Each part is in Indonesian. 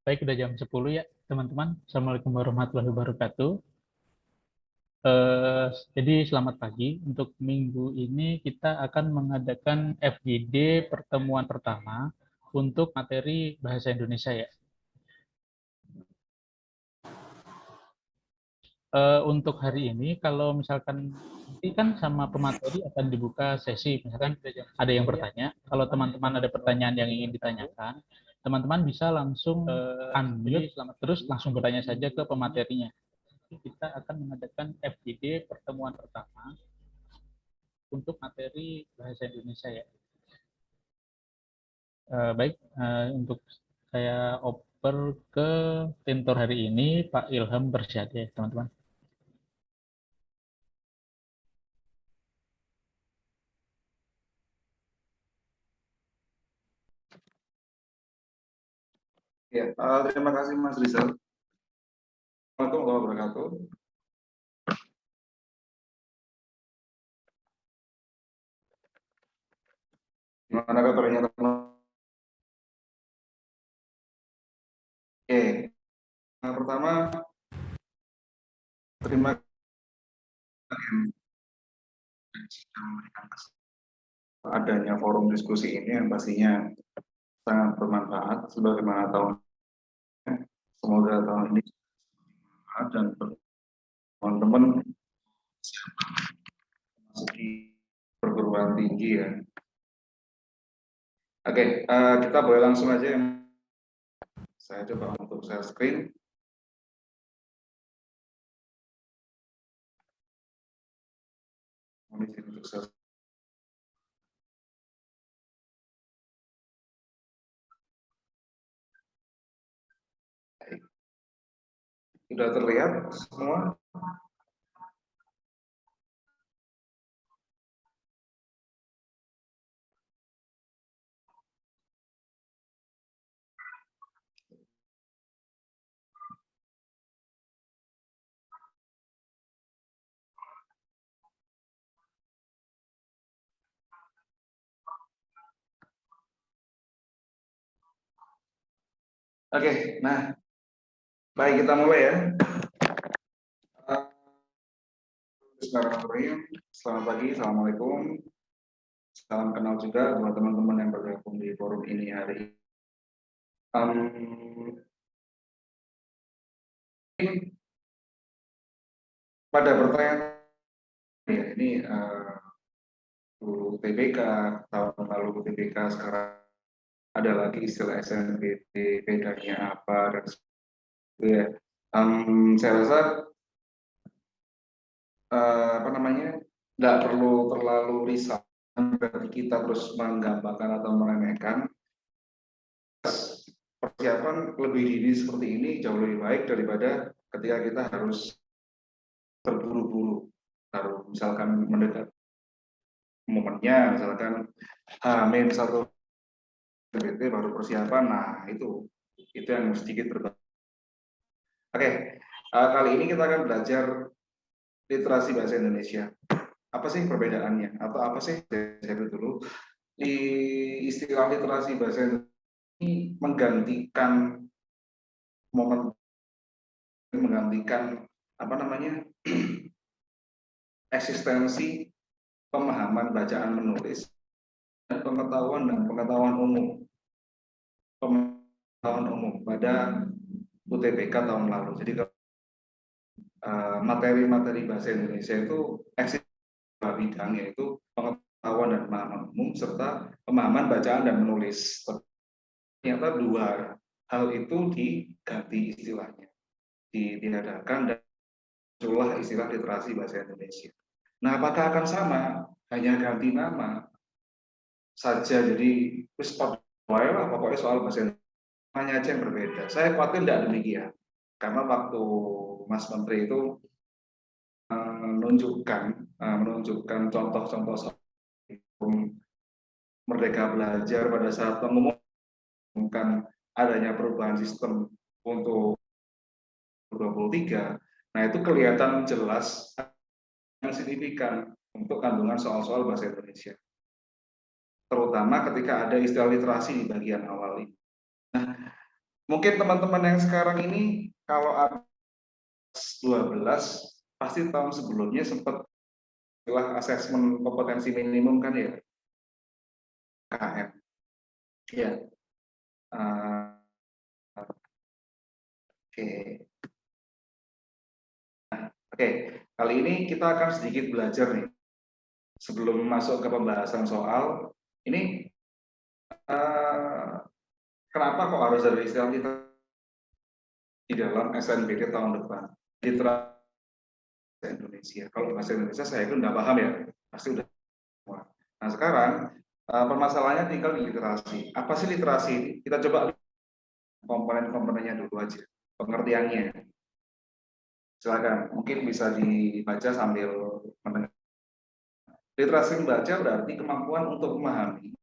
Baik, udah jam 10 ya, teman-teman. Assalamualaikum warahmatullahi wabarakatuh. Jadi selamat pagi. Untuk minggu ini kita akan mengadakan FGD pertemuan pertama untuk materi bahasa Indonesia ya. Untuk hari ini, kalau misalkan nanti kan sama pemateri akan dibuka sesi, misalkan ada yang bertanya. Kalau teman-teman ada pertanyaan yang ingin ditanyakan, teman-teman bisa langsung unmute, terus langsung bertanya saja ke pematerinya. Kita akan mengadakan FGD pertemuan pertama untuk materi bahasa Indonesia ya. Baik, untuk saya oper ke tintor hari ini, Pak Ilham Bersyad ya, teman-teman. Ya, terima kasih Mas Rizal. Assalamualaikum warahmatullahi wabarakatuh. Gimana kabarnya teman-teman? Oke, pertama terima kasih sudah memberikan adanya forum diskusi ini yang pastinya sangat bermanfaat sebagaimana tahun. Semoga tahun ini bermanfaat dan teman-teman masuk di perguruan tinggi ya. Oke, kita boleh langsung aja yang saya coba untuk share screen. Untuk share. Sudah terlihat semua? Oke, nah, baik kita mulai ya. Bismillahirrahmanirrahim. Selamat pagi, assalamualaikum. Salam kenal juga buat teman-teman yang bergabung di forum ini hari ini. Pada pertanyaan ya, ini UTBK tahun lalu UTBK sekarang ada lagi istilah SNBT, bedanya apa dan ya. Saya rasa apa namanya, nggak perlu terlalu risau berarti kita terus menggambarkan atau meremehkan. Persiapan lebih dini seperti ini jauh lebih baik daripada ketika kita harus terburu-buru, harus misalkan mendekat momennya, misalkan H-1 PBT baru persiapan. Nah itu yang sedikit berbeda. Oke, kali ini kita akan belajar literasi bahasa Indonesia. Apa sih perbedaannya? Atau apa sih, saya dulu, di istilah literasi bahasa Indonesia ini menggantikan apa namanya, eksistensi pemahaman bacaan menulis dan pengetahuan umum pada UTBK tahun lalu. Jadi materi-materi bahasa Indonesia itu eksistensi bidang, yaitu pengetahuan dan pemahaman umum serta pemahaman bacaan dan menulis. Ternyata dua hal itu diganti istilahnya, diadakan dan muncullah istilah literasi bahasa Indonesia. Nah, apakah akan sama? Hanya ganti nama saja, jadi pokoknya soal bahasa Indonesia hanya aja yang berbeda. Saya khawatir tidak demikian, karena waktu Mas Menteri itu menunjukkan contoh-contoh Merdeka Belajar pada saat mengumumkan adanya perubahan sistem untuk 2023. Nah, itu kelihatan jelas yang signifikan untuk kandungan soal-soal bahasa Indonesia, terutama ketika ada istilah literasi di bagian awal ini. Nah, Mungkin teman-teman yang sekarang ini kalau atas 12 pasti tahun sebelumnya sempat asesmen kompetensi minimum kan ya, KM. Ya. Oke. Oke, kali ini kita akan sedikit belajar nih. Sebelum masuk ke pembahasan soal, ini kenapa kok harus ada istilah literasi di dalam SNBT tahun depan? Literasi Indonesia. Kalau bahasa Indonesia saya itu nggak paham ya, pasti udah. Nah sekarang permasalahannya tinggal di literasi. Apa sih literasi ini? Kita coba komponen-komponennya dulu aja, pengertiannya. Silakan, mungkin bisa dibaca sambil mendengar. Literasi membaca berarti kemampuan untuk memahami,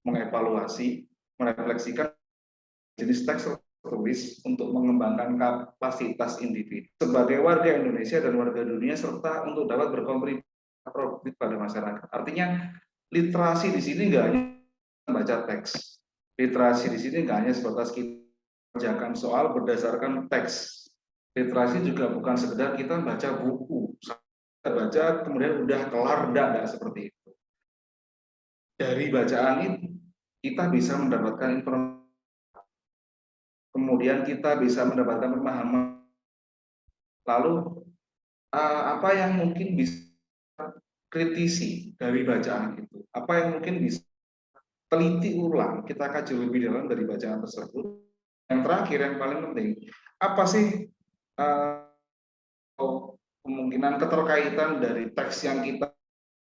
mengevaluasi, merefleksikan jenis teks tertulis untuk mengembangkan kapasitas individu sebagai warga Indonesia dan warga dunia serta untuk dapat berkontribusi pada masyarakat. Artinya literasi di sini nggak hanya membaca teks. Literasi di sini nggak hanya sebatas kita mengerjakan soal berdasarkan teks. Literasi juga bukan sekedar kita baca buku, kita baca kemudian udah kelar, enggak seperti itu. Dari bacaan itu kita bisa mendapatkan informasi, kemudian kita bisa mendapatkan pemahaman. Lalu apa yang mungkin bisa kritisi dari bacaan itu? Apa yang mungkin bisa teliti ulang, kita kaji lebih dalam dari bacaan tersebut. Yang terakhir, yang paling penting, apa sih kemungkinan keterkaitan dari teks yang kita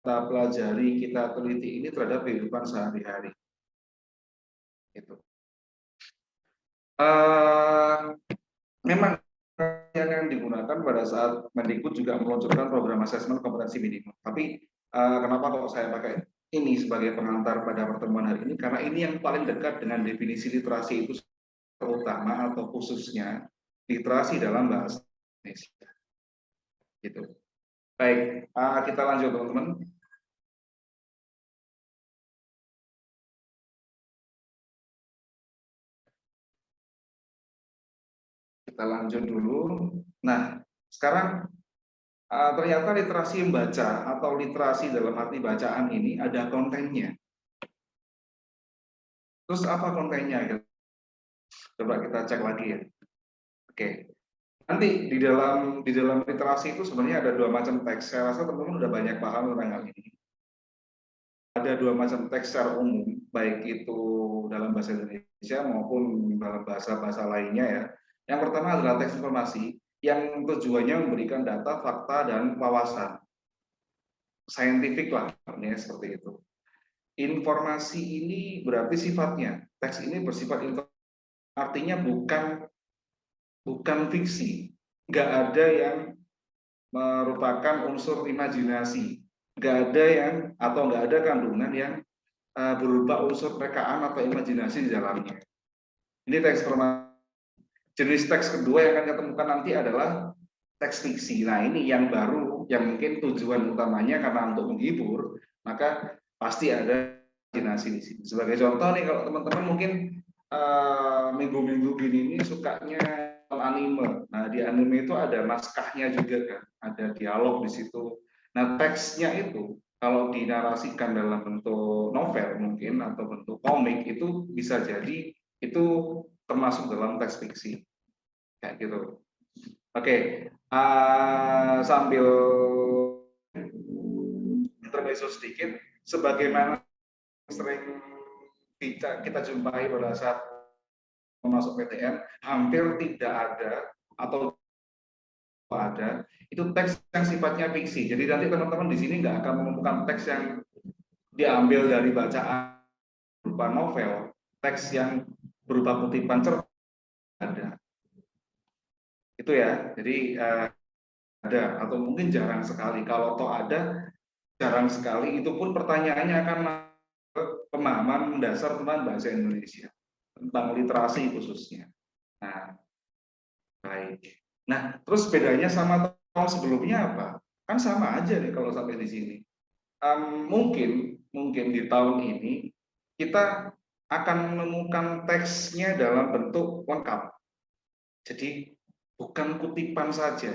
pelajari, kita teliti ini terhadap kehidupan sehari-hari. Itu. Memang yang digunakan pada saat Mendikbud juga meluncurkan program asesmen kompetensi minimum. Tapi kenapa kok saya pakai ini sebagai pengantar pada pertemuan hari ini? Karena ini yang paling dekat dengan definisi literasi itu, terutama atau khususnya literasi dalam bahasa Indonesia. Gitu. Baik, kita lanjut teman-teman. Kita lanjut dulu. Nah, sekarang ternyata literasi membaca atau literasi dalam arti bacaan ini ada kontennya. Terus apa kontennya? Coba kita cek lagi ya. Oke. Nanti di dalam literasi itu sebenarnya ada dua macam teks. Saya rasa teman-teman sudah banyak paham tentang hal ini. Ada dua macam teks secara umum, baik itu dalam bahasa Indonesia maupun dalam bahasa-bahasa lainnya ya. Yang pertama adalah teks informasi yang tujuannya memberikan data, fakta, dan wawasan. Saintifik lah, seperti itu. Informasi ini berarti sifatnya, teks ini bersifat artinya bukan fiksi, nggak ada yang merupakan unsur imajinasi, nggak ada yang atau nggak ada kandungan yang berupa unsur rekaan atau imajinasi di dalamnya. Ini teks informasi. Jenis teks kedua yang akan kita temukan nanti adalah teks fiksi. Nah ini yang baru, yang mungkin tujuan utamanya karena untuk menghibur, maka pasti ada imajinasi di sini. Sebagai contoh nih, kalau teman-teman mungkin minggu-minggu gini ini sukanya anime. Nah di anime itu ada naskahnya juga kan, ada dialog di situ. Nah teksnya itu kalau dinarasikan dalam bentuk novel mungkin atau bentuk komik itu bisa jadi itu termasuk dalam teks fiksi. Kayak gitu. Oke, sambil intermezzo sedikit, sebagaimana sering kita jumpai pada saat masuk PTN, hampir tidak ada atau ada itu teks yang sifatnya fiksi. Jadi nanti teman-teman di sini nggak akan menemukan teks yang diambil dari bacaan berupa novel, teks yang berupa kutipan cerpen ada. Itu ya. Jadi ada atau mungkin jarang sekali. Kalau toh ada, jarang sekali. Itu pun pertanyaannya akan pemahaman mendasar tentang bahasa Indonesia, tentang literasi khususnya. Nah, baik. Nah, terus bedanya sama tahun sebelumnya apa? Kan sama aja nih kalau sampai di sini. Mungkin di tahun ini kita akan menemukan teksnya dalam bentuk lengkap. Jadi bukan kutipan saja,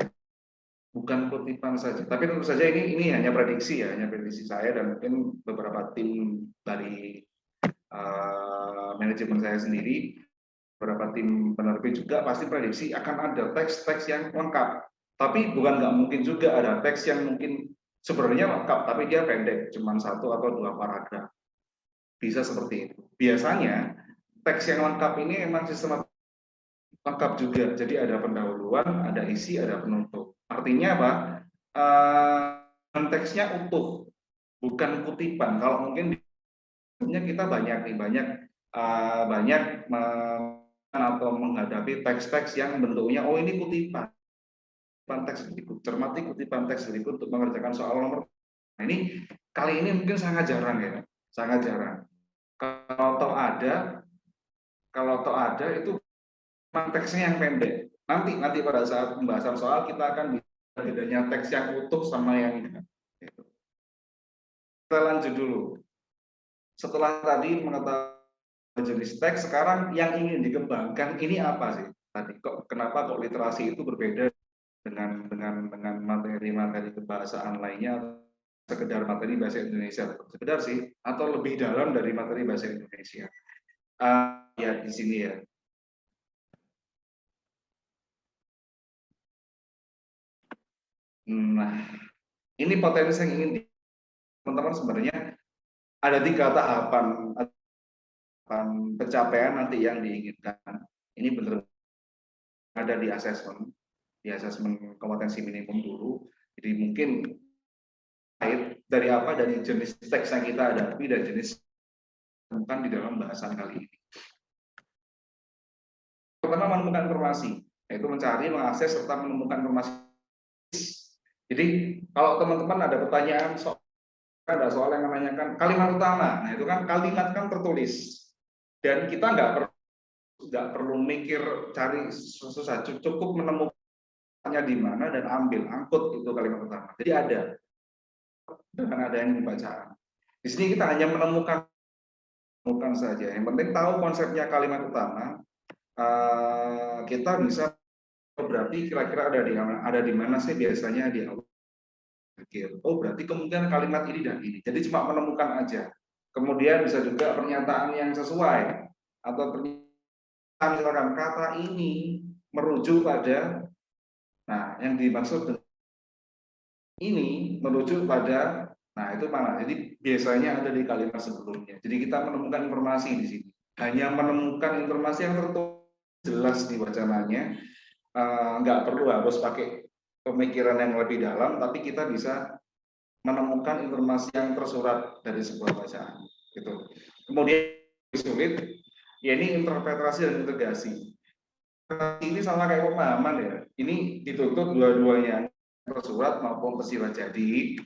bukan kutipan saja. Tapi tentu saja ini hanya prediksi ya, hanya prediksi saya dan mungkin beberapa tim dari manajemen saya sendiri, beberapa tim penerbit juga pasti prediksi akan ada teks-teks yang lengkap. Tapi bukan nggak mungkin juga ada teks yang mungkin sebenarnya lengkap, tapi dia pendek, cuma 1 atau 2 paragraf. Bisa seperti itu. Biasanya teks yang lengkap ini memang sistem lengkap juga. Jadi ada pendahuluan, ada isi, ada penutup. Artinya apa? Konteksnya utuh, bukan kutipan. Kalau mungkin kita banyak atau menghadapi teks-teks yang bentuknya ini kutipan teks berikut, cermati kutipan teks berikut untuk mengerjakan soal nomor. Nah, ini kali ini mungkin sangat jarang ya, sangat jarang. Kalau toh ada itu teksnya yang pendek. Nanti pada saat pembahasan soal kita akan bisa bedanya teks yang utuh sama yang enggak. Kita lanjut dulu. Setelah tadi mengetahui jenis teks, sekarang yang ingin dikembangkan ini apa sih? Tadi kenapa kok literasi itu berbeda dengan materi-materi kebahasaan lainnya, sekedar materi bahasa Indonesia sekedar sih, atau lebih dalam dari materi bahasa Indonesia. Ya di sini ya. Nah, ini potensi yang ingin teman-teman sebenarnya ada 3 tahapan pencapaian nanti yang diinginkan. Ini benar ada di asesmen kompetensi minimum dulu. Jadi mungkin dari apa, dari jenis teks yang kita hadapi dan jenis temukan di dalam bahasan kali ini. Pertama, menemukan informasi, yaitu mencari, mengakses serta menemukan informasi. Jadi kalau teman-teman ada pertanyaan ada soal yang menanyakan kalimat utama, nah itu kan kalimat kan tertulis dan kita nggak perlu mikir cari susah, cukup menemukannya di mana dan angkut itu kalimat utama. Jadi ada dengan adanya pembacaan. Di sini kita hanya menemukan saja. Yang penting tahu konsepnya kalimat utama. Kita bisa berarti kira-kira ada di mana sih biasanya di awal. Oh berarti kemungkinan kalimat ini dan ini. Jadi cuma menemukan aja. Kemudian bisa juga pernyataan yang sesuai atau pernyataan misalkan kata ini merujuk pada, nah yang dimaksud ini merujuk pada, nah itu mana? Jadi biasanya ada di kalimat sebelumnya. Jadi kita menemukan informasi di sini. Hanya menemukan informasi yang tertulis jelas di wacananya, nggak perlu harus pakai pemikiran yang lebih dalam, tapi kita bisa menemukan informasi yang tersurat dari sebuah bacaan. Gitu. Kemudian sulit, ya ini interpretasi dan integrasi. Ini sama kayak pemahaman ya. Ini dituntut dua-duanya, tersurat maupun tersirat. Jadi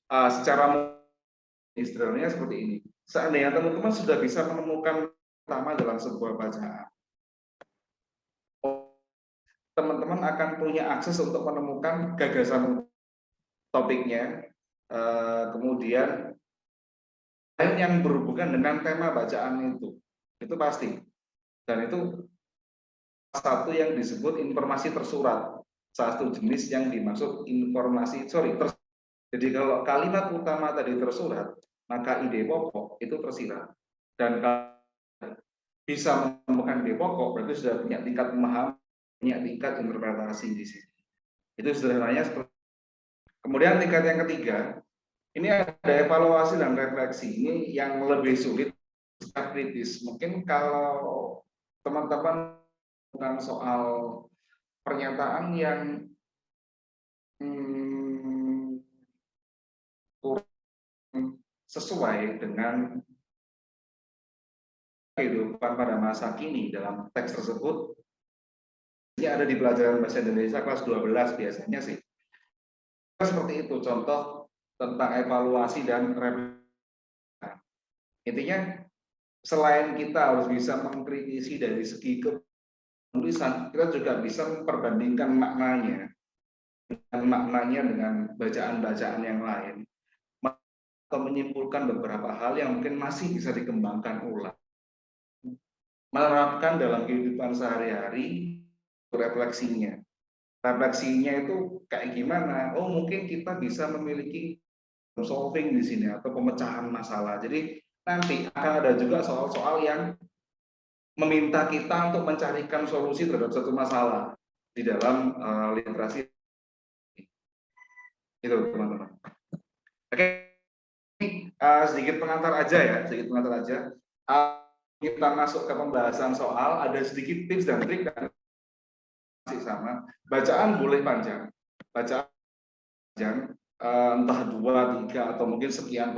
secara istilahnya seperti ini. Seandainya teman-teman sudah bisa menemukan pertama dalam sebuah bacaan, teman-teman akan punya akses untuk menemukan gagasan topiknya, kemudian yang berhubungan dengan tema bacaan itu pasti. Dan itu satu yang disebut informasi tersurat, satu jenis yang dimaksud informasi jadi kalau kalimat utama tadi tersurat, maka ide pokok itu tersirat. Dan kalau bisa menemukan ide pokok, berarti sudah punya tingkat memahami, punya tingkat interpretasi di sini. Itu sederhananya seperti. Kemudian tingkat yang ketiga, ini ada evaluasi dan refleksi. Ini yang lebih sulit, sikap kritis. Mungkin kalau teman-teman bukan soal pernyataan yang kurang sesuai dengan kehidupan pada masa kini dalam teks tersebut, ini ada di pelajaran bahasa Indonesia kelas 12 biasanya sih. Seperti itu, contoh tentang evaluasi dan refleksi. Intinya, selain kita harus bisa mengkritisi dari segi penulisan, kita juga bisa memperbandingkan maknanya dengan bacaan-bacaan yang lain, atau menyimpulkan beberapa hal yang mungkin masih bisa dikembangkan ulang. menerapkan dalam kehidupan sehari-hari refleksinya. Refleksinya itu kayak gimana? Oh, mungkin kita bisa memiliki solving di sini atau pemecahan masalah. Jadi nanti akan ada juga soal-soal yang meminta kita untuk mencarikan solusi terhadap satu masalah di dalam literasi itu, teman-teman. Oke, sedikit pengantar aja ya, sedikit pengantar aja. Kita masuk ke pembahasan soal, ada sedikit tips dan trik dan masih sama. Bacaan boleh panjang, bacaan panjang, entah 2, 3 atau mungkin sekian.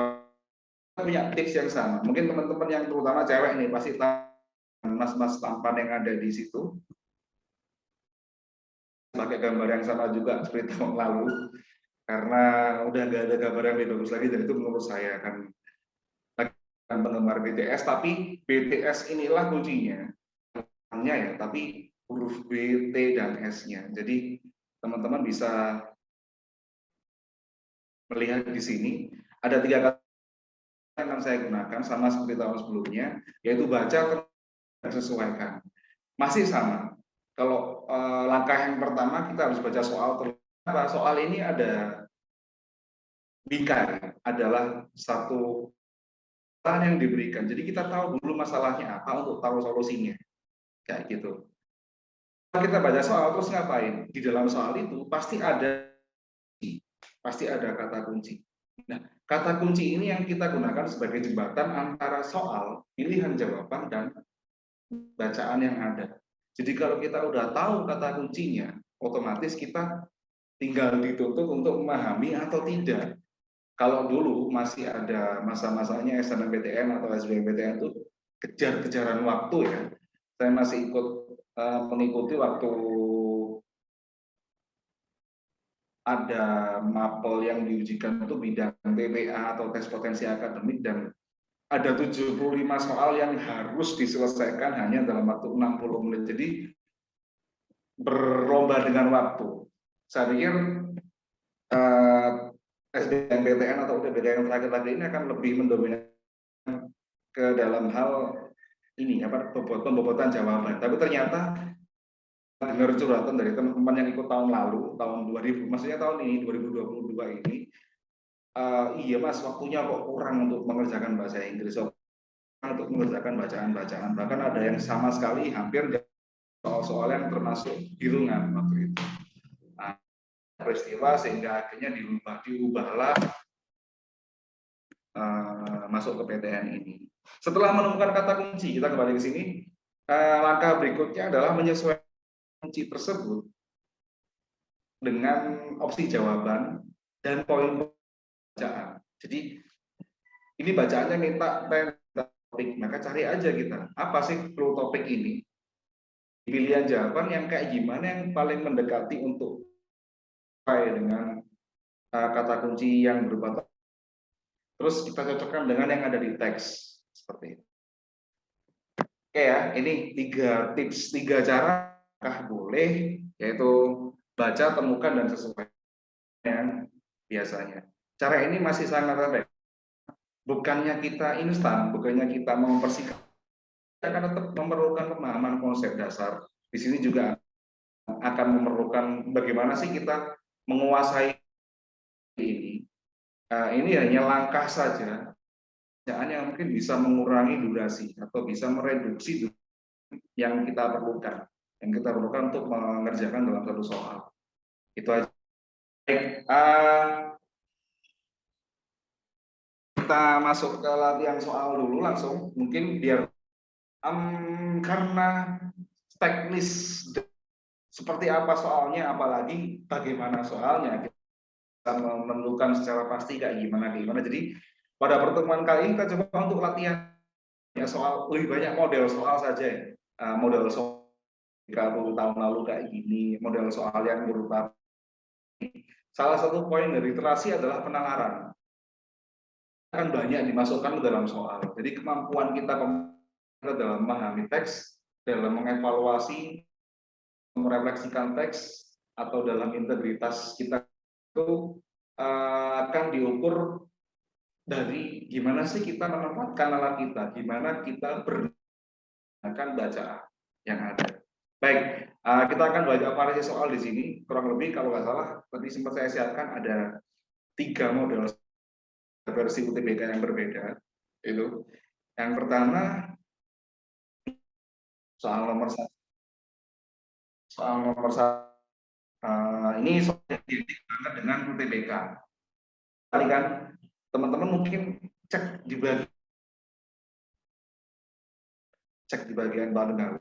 Punya tips yang sama. Mungkin teman-teman yang terutama cewek nih pasti tahu mas-mas tampan yang ada di situ pakai gambar yang sama juga seperti tahun lalu, karena udah nggak ada gambar yang lebih bagus lagi, dan itu menurut saya kan penggemar BTS, tapi BTS inilah kuncinya ya, tapi huruf B, T, dan S-nya. Jadi teman-teman bisa melihat di sini ada 3 kata yang saya gunakan sama seperti tahun sebelumnya, yaitu baca dan sesuaikan. Masih sama. Kalau langkah yang pertama kita harus baca soal. Soal ini ada bingkai, adalah satu hal yang diberikan. Jadi kita tahu dulu masalahnya apa untuk tahu solusinya. Kayak gitu. Kita baca soal terus ngapain? Di dalam soal itu pasti ada kata kunci. Nah, kata kunci ini yang kita gunakan sebagai jembatan antara soal, pilihan jawaban, dan bacaan yang ada. Jadi kalau kita udah tahu kata kuncinya, otomatis kita tinggal dituntut untuk memahami atau tidak. Kalau dulu masih ada masa-masanya SNMPTN atau SBMPTN itu kejar-kejaran waktu ya. Saya masih mengikuti waktu ada mapel yang diujikan itu bidang TPA atau tes potensi akademik, dan ada 75 soal yang harus diselesaikan hanya dalam waktu 60 menit. Jadi berlomba dengan waktu. Saya pikir SBMPTN atau UTBK yang terakhir-terakhir ini akan lebih mendominasi ke dalam hal ini, pembobotan jawaban. Tapi ternyata dengar curhatan dari teman-teman yang ikut tahun lalu, tahun 2000, maksudnya tahun ini 2022 ini, iya mas, waktunya kok kurang untuk mengerjakan bahasa Inggris, untuk mengerjakan bacaan-bacaan, bahkan ada yang sama sekali hampir soal-soal yang termasuk hirungan waktu itu. Nah, peristiwa sehingga akhirnya diubahlah masuk ke PTN ini. Setelah menemukan kata kunci, kita kembali ke sini. Langkah berikutnya adalah menyesuaikan kunci tersebut dengan opsi jawaban dan poin bacaan. Jadi ini bacaannya minta topik, maka cari aja kita apa sih flow topik ini. Pilihan jawaban yang kayak gimana yang paling mendekati untuk dengan kata kunci yang berupa. Terus kita cocokkan dengan yang ada di teks seperti itu. Oke ya, ini 3 tips, 3 cara boleh, yaitu baca, temukan, dan sesuaikan yang biasanya. Cara ini masih sangat efektif. Bukannya kita instan, bukannya kita mempersingkat, kita akan tetap memerlukan pemahaman konsep dasar. Di sini juga akan memerlukan bagaimana sih kita menguasai ini. Ini hanya langkah saja yang mungkin bisa mengurangi durasi atau bisa mereduksi yang kita perlukan untuk mengerjakan dalam satu soal. Itu aja. Kita masuk ke latihan soal dulu langsung, mungkin biar karena teknis seperti apa soalnya, apalagi bagaimana soalnya, kita menentukan secara pasti kayak gimana. Jadi pada pertemuan kali ini kita coba untuk latihan ya soal, lebih banyak model soal saja. Model soal 30 tahun lalu kayak gini, model soal yang berupa. Salah satu poin dari literasi adalah penalaran. Akan banyak dimasukkan ke dalam soal. Jadi kemampuan kita dalam memahami teks, dalam mengevaluasi, merefleksikan teks, atau dalam integritas kita itu akan diukur dari gimana sih kita menempatkan nalar kita, gimana kita menggunakan bacaan yang ada. Baik, kita akan banyak variasi soal di sini. Kurang lebih kalau nggak salah, tadi sempat saya siapkan ada 3 model versi UTBK yang berbeda. Itu. Yang pertama soal nomor 1. Soal nomor 1 ini soal yang identik banget dengan UTBK. Kali kan teman-teman mungkin cek di bagian bagian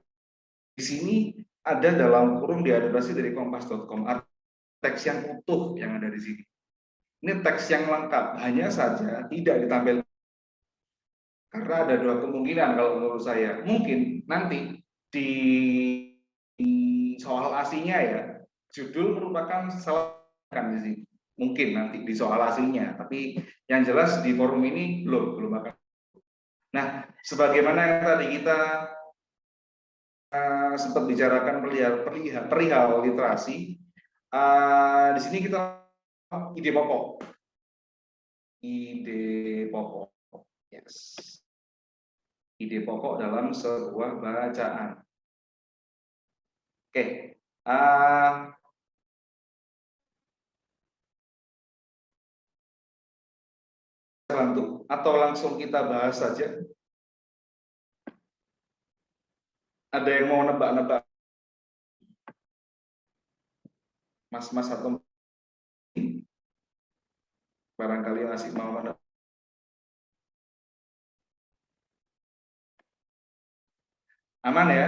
di sini ada dalam kurung diadaptasi dari kompas.com teks yang utuh yang ada di sini. Ini teks yang lengkap, hanya saja tidak ditampilkan karena ada 2 kemungkinan kalau menurut saya. Mungkin nanti di soal aslinya ya, judul merupakan salah kan di sini. Mungkin nanti di soal aslinya, tapi yang jelas di forum ini belum akan. Nah, sebagaimana yang tadi kita sempat bicarakan perihal literasi, di sini kita ide pokok, yes, ide pokok dalam sebuah bacaan. Oke, bantu atau langsung kita bahas saja. Ada yang mau nebak-nebak? Mas atau barangkali masih mau menebak? Aman ya?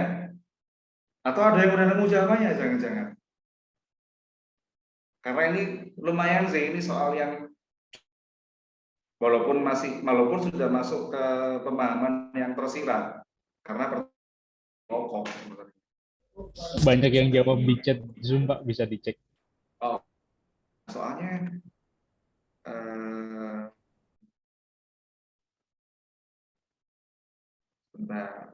Atau ada yang udah nemu jawabannya? Jangan-jangan. Karena ini lumayan sih, ini soal yang walaupun sudah masuk ke pemahaman yang tersirat. Karena pokok. Banyak yang jawab di chat Zoom, Pak, bisa dicek. Oh, soalnya sebentar.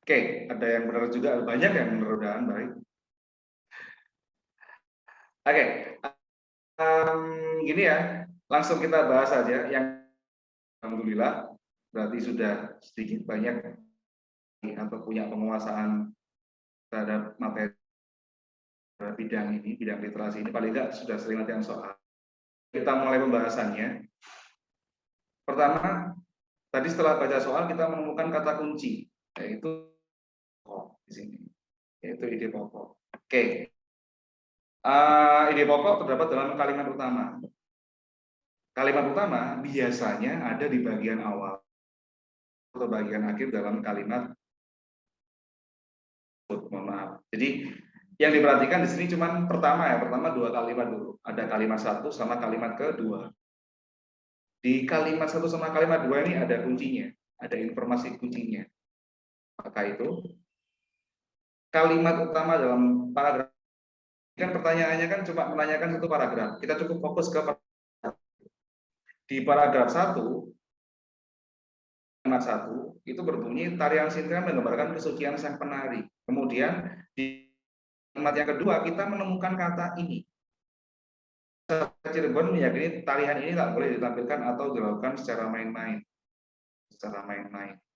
Oke, ada yang benar juga, banyak yang benar, baik. Oke, gini ya, langsung kita bahas saja yang alhamdulillah berarti sudah sedikit banyak atau punya penguasaan terhadap materi bidang literasi ini, paling tidak sudah sering latihan soal. Kita mulai pembahasannya. Pertama, tadi setelah baca soal kita menemukan kata kunci, yaitu di sini, yaitu ide pokok. Oke, ide pokok terdapat dalam kalimat utama. Kalimat utama biasanya ada di bagian awal atau bagian akhir dalam kalimat. Mohon maaf. Jadi yang diperhatikan di sini cuma pertama 2 kalimat dulu. Ada kalimat 1 sama kalimat kedua. Di kalimat 1 sama kalimat 2 ini ada kuncinya, ada informasi kuncinya. Maka itu kalimat utama dalam paragraf, kan pertanyaannya kan cuma menanyakan 1 paragraf. Kita cukup fokus ke di paragraf 1, kalimat 1 itu berbunyi tarian sinkron menggambarkan kesucian sang penari. Kemudian di kalimat yang kedua kita menemukan kata ini. Cirebon meyakini tarian ini tak boleh ditampilkan atau dilakukan secara main-main.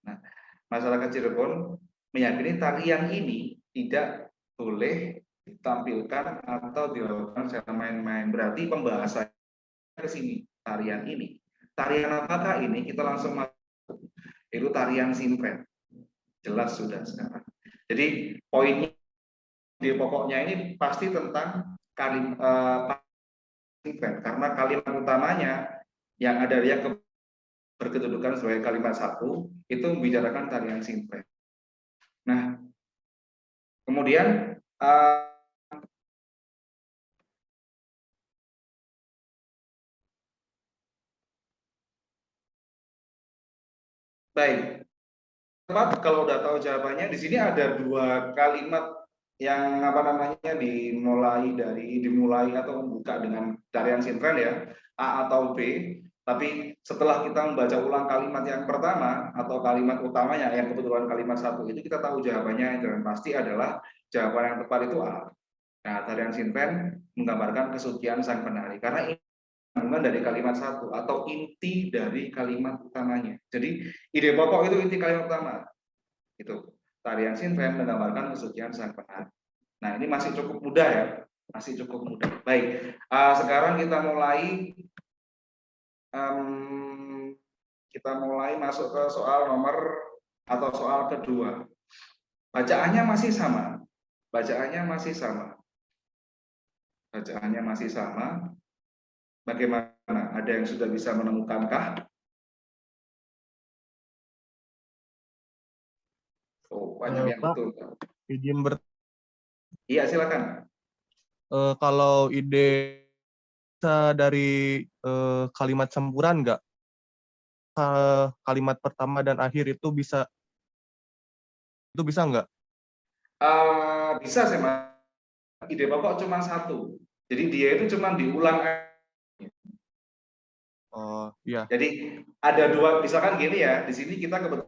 Nah, masyarakat Cirebon meyakini tarian ini tidak boleh ditampilkan atau dilakukan secara main-main. Berarti pembahasannya ke sini, tarian ini. Tarian apakah ini? Kita langsung masuk. Itu tarian simpret. Jelas sudah sekarang. Jadi poinnya di pokoknya ini pasti tentang simpret, karena kalimat utamanya yang ada dia berkedudukan sebagai kalimat 1 itu membicarakan tarian simpret. Nah, kemudian baik, kalau udah tahu jawabannya, di sini ada 2 kalimat yang dimulai atau membuka dengan tarian sinkron ya, A atau B. Tapi setelah kita membaca ulang kalimat yang pertama atau kalimat utamanya yang kebetulan kalimat satu itu kita tahu jawabannya dan pasti adalah jawaban yang tepat itu A. Nah, tarian Sinpen menggambarkan kesucian sang penari karena ini kandungan dari kalimat satu atau inti dari kalimat utamanya. Jadi ide pokok itu inti kalimat utama. Itu tarian Sinpen menggambarkan kesucian sang penari. Nah, ini masih cukup mudah ya, masih cukup mudah. Baik, sekarang kita mulai masuk ke soal nomor atau soal kedua. Bacaannya masih sama. Bacaannya masih sama. Bacaannya masih sama. Bagaimana? Ada yang sudah bisa menemukankah? Oh, banyak yang Pak, betul. izin Iya, silakan. kalau ide bisa dari kalimat campuran nggak? Kalimat pertama dan akhir itu bisa nggak? Bisa sih, Mas. Ide pokok cuma satu. Jadi dia itu cuma diulang. Oh iya. Jadi ada dua, misalkan gini ya, di sini kita kebetulan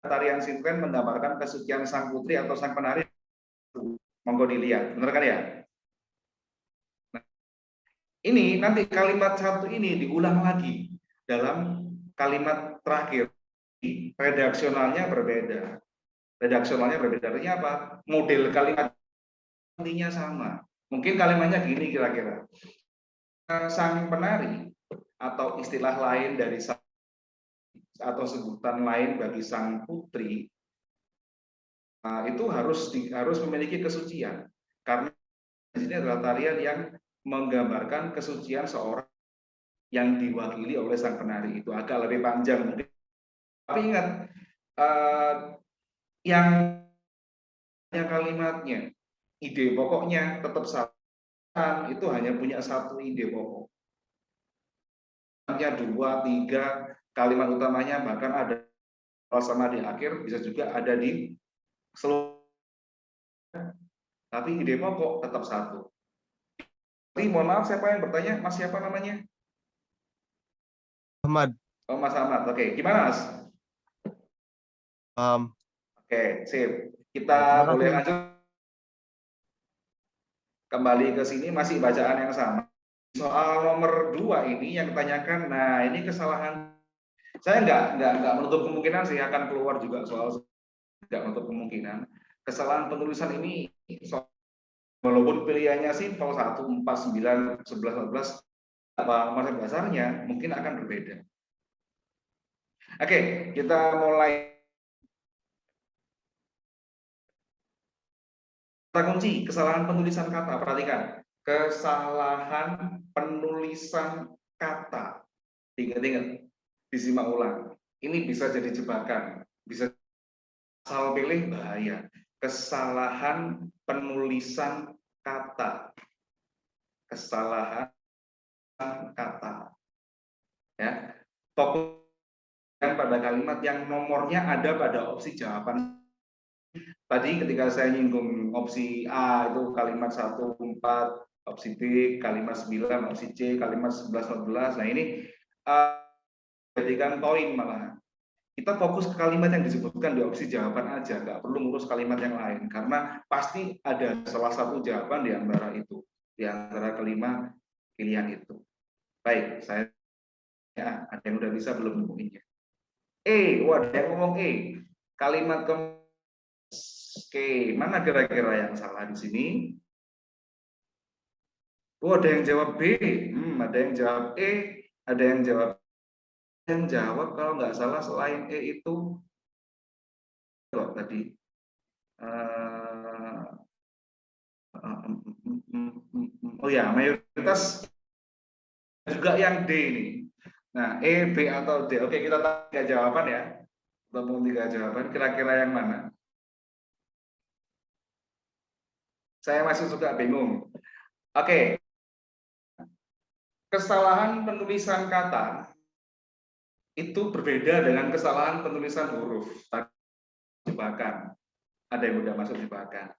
tarian Sinten menggambarkan kesucian sang putri atau sang penari. Monggo dilihat, benar kan ya? Nah, ini nanti kalimat satu ini diulang lagi dalam kalimat terakhir. Redaksionalnya berbeda. Redaksionalnya berbeda. Artinya apa? Model kalimat intinya sama. Mungkin kalimatnya gini kira-kira. Sang penari atau istilah lain dari sang atau sebutan lain bagi sang putri itu harus memiliki kesucian karena di sini adalah tarian yang menggambarkan kesucian seorang yang diwakili oleh sang penari. Itu agak lebih panjang mungkin. Tapi ingat yang kalimatnya, ide pokoknya tetap sama, itu hanya punya satu ide pokok. Hanya 2, 3 kalimat utamanya, bahkan ada sama di akhir, bisa juga ada di seluruh. Tapi ide pokok tetap satu. Tapi mohon maaf, siapa yang bertanya? Mas siapa namanya? Ahmad. Oh, Mas Ahmad. Oke, gimana Mas? Oke, sip. Kita Terima boleh kasih. lanjut kembali ke sini, masih bacaan yang sama. Soal nomor 2 ini yang ditanyakan, nah ini kesalahan. Saya nggak menutup kemungkinan sih akan keluar juga soal, nggak menutup kemungkinan. Kesalahan penulisan ini, walaupun pilihannya simpel 1, 4, 9, 11, 14, apa masa dasarnya mungkin akan berbeda. Oke, kita mulai. Kata kunci, kesalahan penulisan kata. Perhatikan, kesalahan penulisan kata. Ingat-ingat, disimak ulang. Ini bisa jadi jebakan, bisa asal pilih bahaya. Kesalahan penulisan kata. Kesalahan kata. Ya, fokus pada kalimat yang nomornya ada pada opsi jawaban. Tadi ketika saya nyinggung opsi A itu kalimat 1, 4, opsi B kalimat 9, opsi C kalimat 11, 14. Nah ini jadikan poin malah. Kita fokus ke kalimat yang disebutkan di opsi jawaban aja, nggak perlu ngurus kalimat yang lain. Karena pasti ada salah satu jawaban di antara itu, di antara kelima pilihan itu. Baik, saya ada yang udah bisa belum nemuinnya. Ada yang ngomong kalimat ke. Oke, mana kira-kira yang salah di sini? Oh, ada yang jawab B, ada yang jawab E, ada yang jawab kalau nggak salah selain E itu tadi. Oh ya, mayoritas juga yang D ini. Nah, E, B atau D. Oke, kita tahu 3 jawaban ya. Kita 3 jawaban. Kira-kira yang mana? Saya masih suka bingung. Oke. Kesalahan penulisan kata itu berbeda dengan kesalahan penulisan huruf. Jebakan. Ada yang udah masuk jebakan.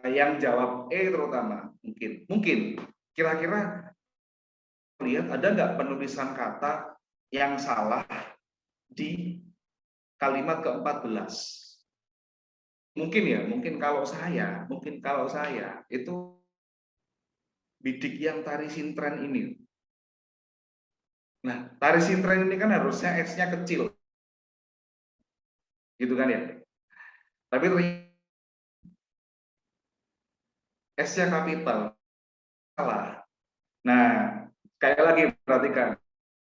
Yang jawab E terutama mungkin kira-kira lihat ada nggak penulisan kata yang salah di kalimat ke-14. Mungkin ya, mungkin kalau saya itu bidik yang tari sintren ini. Nah, tari sintren ini kan harusnya S-nya kecil. Gitu kan ya. Tapi ternyata S-nya kapital. Salah. Nah, sekali lagi perhatikan,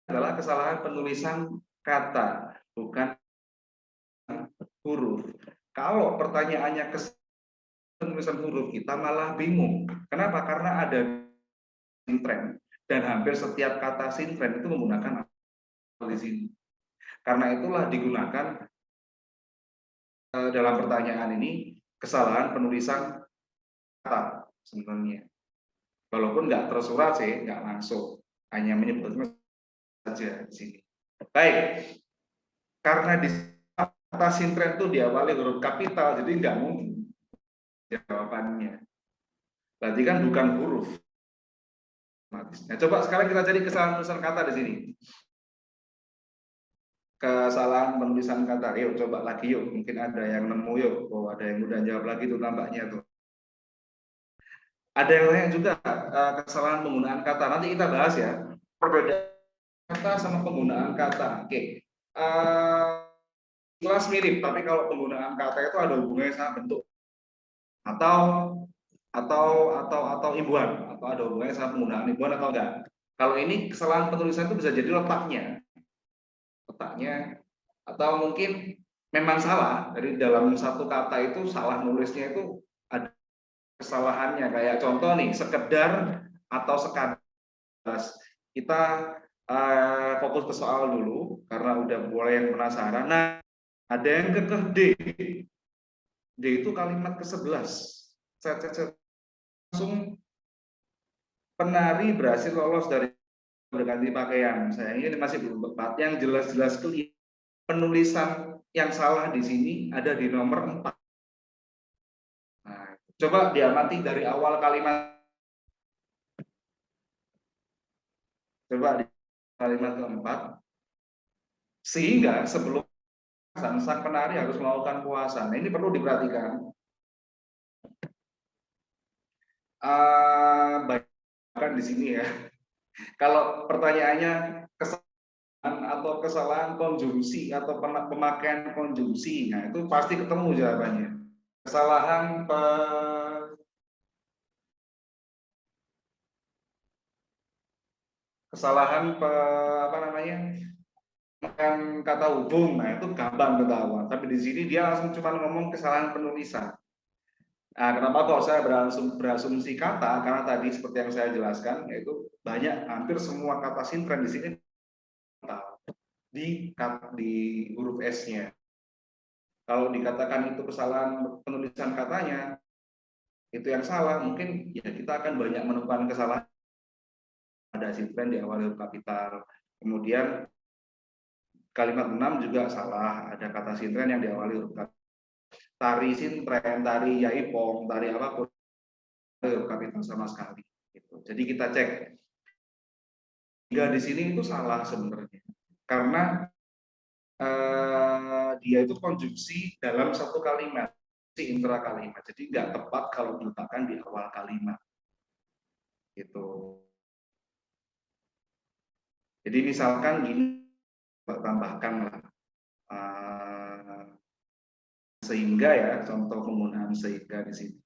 adalah kesalahan penulisan kata, bukan huruf. Kalau pertanyaannya penulisan huruf, kita malah bingung. Kenapa? Karena ada sintren, dan hampir setiap kata sintren itu menggunakan di sini. Karena itulah digunakan dalam pertanyaan ini kesalahan penulisan kata sebenarnya. Walaupun nggak tersurat sih, nggak langsung, hanya menyebutnya saja di sini. Baik, karena di kata sintren itu diawali huruf kapital, jadi nggak mungkin jawabannya. Berarti kan bukan huruf. Nah, coba sekarang kita cari kesalahan penulisan kata di sini. Kesalahan penulisan kata. Yuk, coba lagi yuk. Mungkin ada yang nemu yuk. Oh, ada yang udah jawab lagi tuh nampaknya tuh. Ada yang lain juga kesalahan penggunaan kata. Nanti kita bahas ya. Perbedaan kata sama penggunaan kata. Oke. Kelas mirip, tapi kalau penggunaan kata itu ada hubungannya sama bentuk atau imbuhan, atau ada hubungannya sama penggunaan imbuhan atau enggak. Kalau ini kesalahan penulisan itu bisa jadi letaknya, atau mungkin memang salah dari dalam satu kata itu salah nulisnya itu ada kesalahannya. Kayak contoh nih, sekedar atau sekadar. Kita fokus ke soal dulu karena udah mulai yang penasaran. Nah, ada yang kekeh D. D itu kalimat ke-11. Langsung penari berhasil lolos dari berganti pakaian. Sayangnya ini masih belum tepat. Yang jelas-jelas penulisan yang salah di sini ada di nomor 4. Nah, coba diamati dari awal kalimat. Coba di kalimat keempat. Sehingga sebelum sang penari harus melakukan puasa. Nah, ini perlu diperhatikan. Bahkan di sini ya. Kalau pertanyaannya atau kesalahan konjungsi atau pemakaian konjungsi, nah itu pasti ketemu jawabannya. Kesalahan apa namanya, kata hubung, nah itu gampang ketahuan. Tapi di sini dia langsung cuma ngomong kesalahan penulisan. Nah, kenapa kok saya berasumsi kata? Karena tadi seperti yang saya jelaskan, yaitu hampir semua kata sintren di sini di huruf S-nya. Kalau dikatakan itu kesalahan penulisan katanya, itu yang salah, mungkin ya kita akan banyak menemukan kesalahan. Ada sintren di awal huruf kapital. Kemudian kalimat 6 juga salah, ada kata sintren yang diawali huruf kapital. Tari sintren, tari yaipong, tari apapun, huruf kapital sama sekali. Jadi kita cek. Hingga di sini itu salah sebenarnya. Karena dia itu konjungsi dalam satu kalimat, intra kalimat. Jadi nggak tepat kalau diletakkan di awal kalimat. Gitu. Jadi misalkan gini, tambahkan sehingga ya, contoh penggunaan sehingga di sini.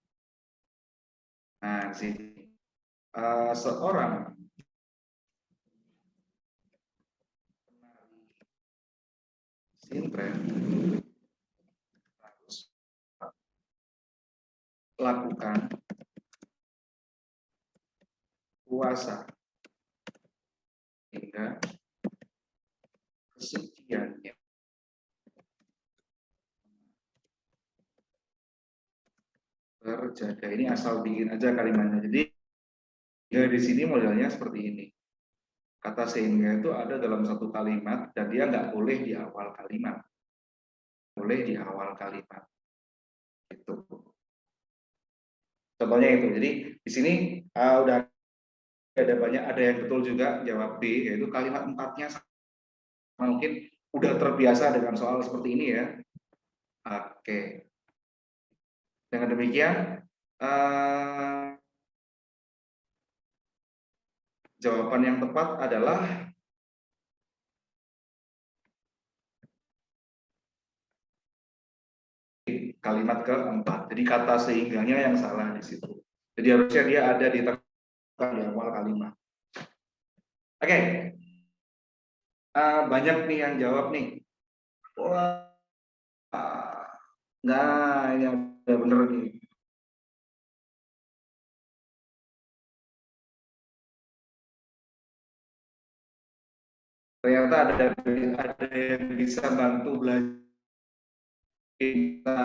Nah, di sini seorang sintren harus lakukan puasa hingga kesuciannya terjaga. Ini asal bikin aja kalimatnya. Jadi ya di sini modelnya seperti ini. Kata sehingga itu ada dalam satu kalimat dan dia nggak boleh di awal kalimat. Boleh di awal kalimat. Itu. Contohnya itu. Jadi di sini udah ada yang betul juga jawab B, yaitu kalimat 4-nya mungkin udah terbiasa dengan soal seperti ini ya. Oke. Dengan demikian jawaban yang tepat adalah kalimat keempat. Jadi kata sehingganya yang salah di situ. Jadi harusnya dia ada di awal kalimat. Oke. Banyak nih yang jawab nih. Wah. Nah, yang benar nih. Ternyata ada yang bisa bantu belajar kita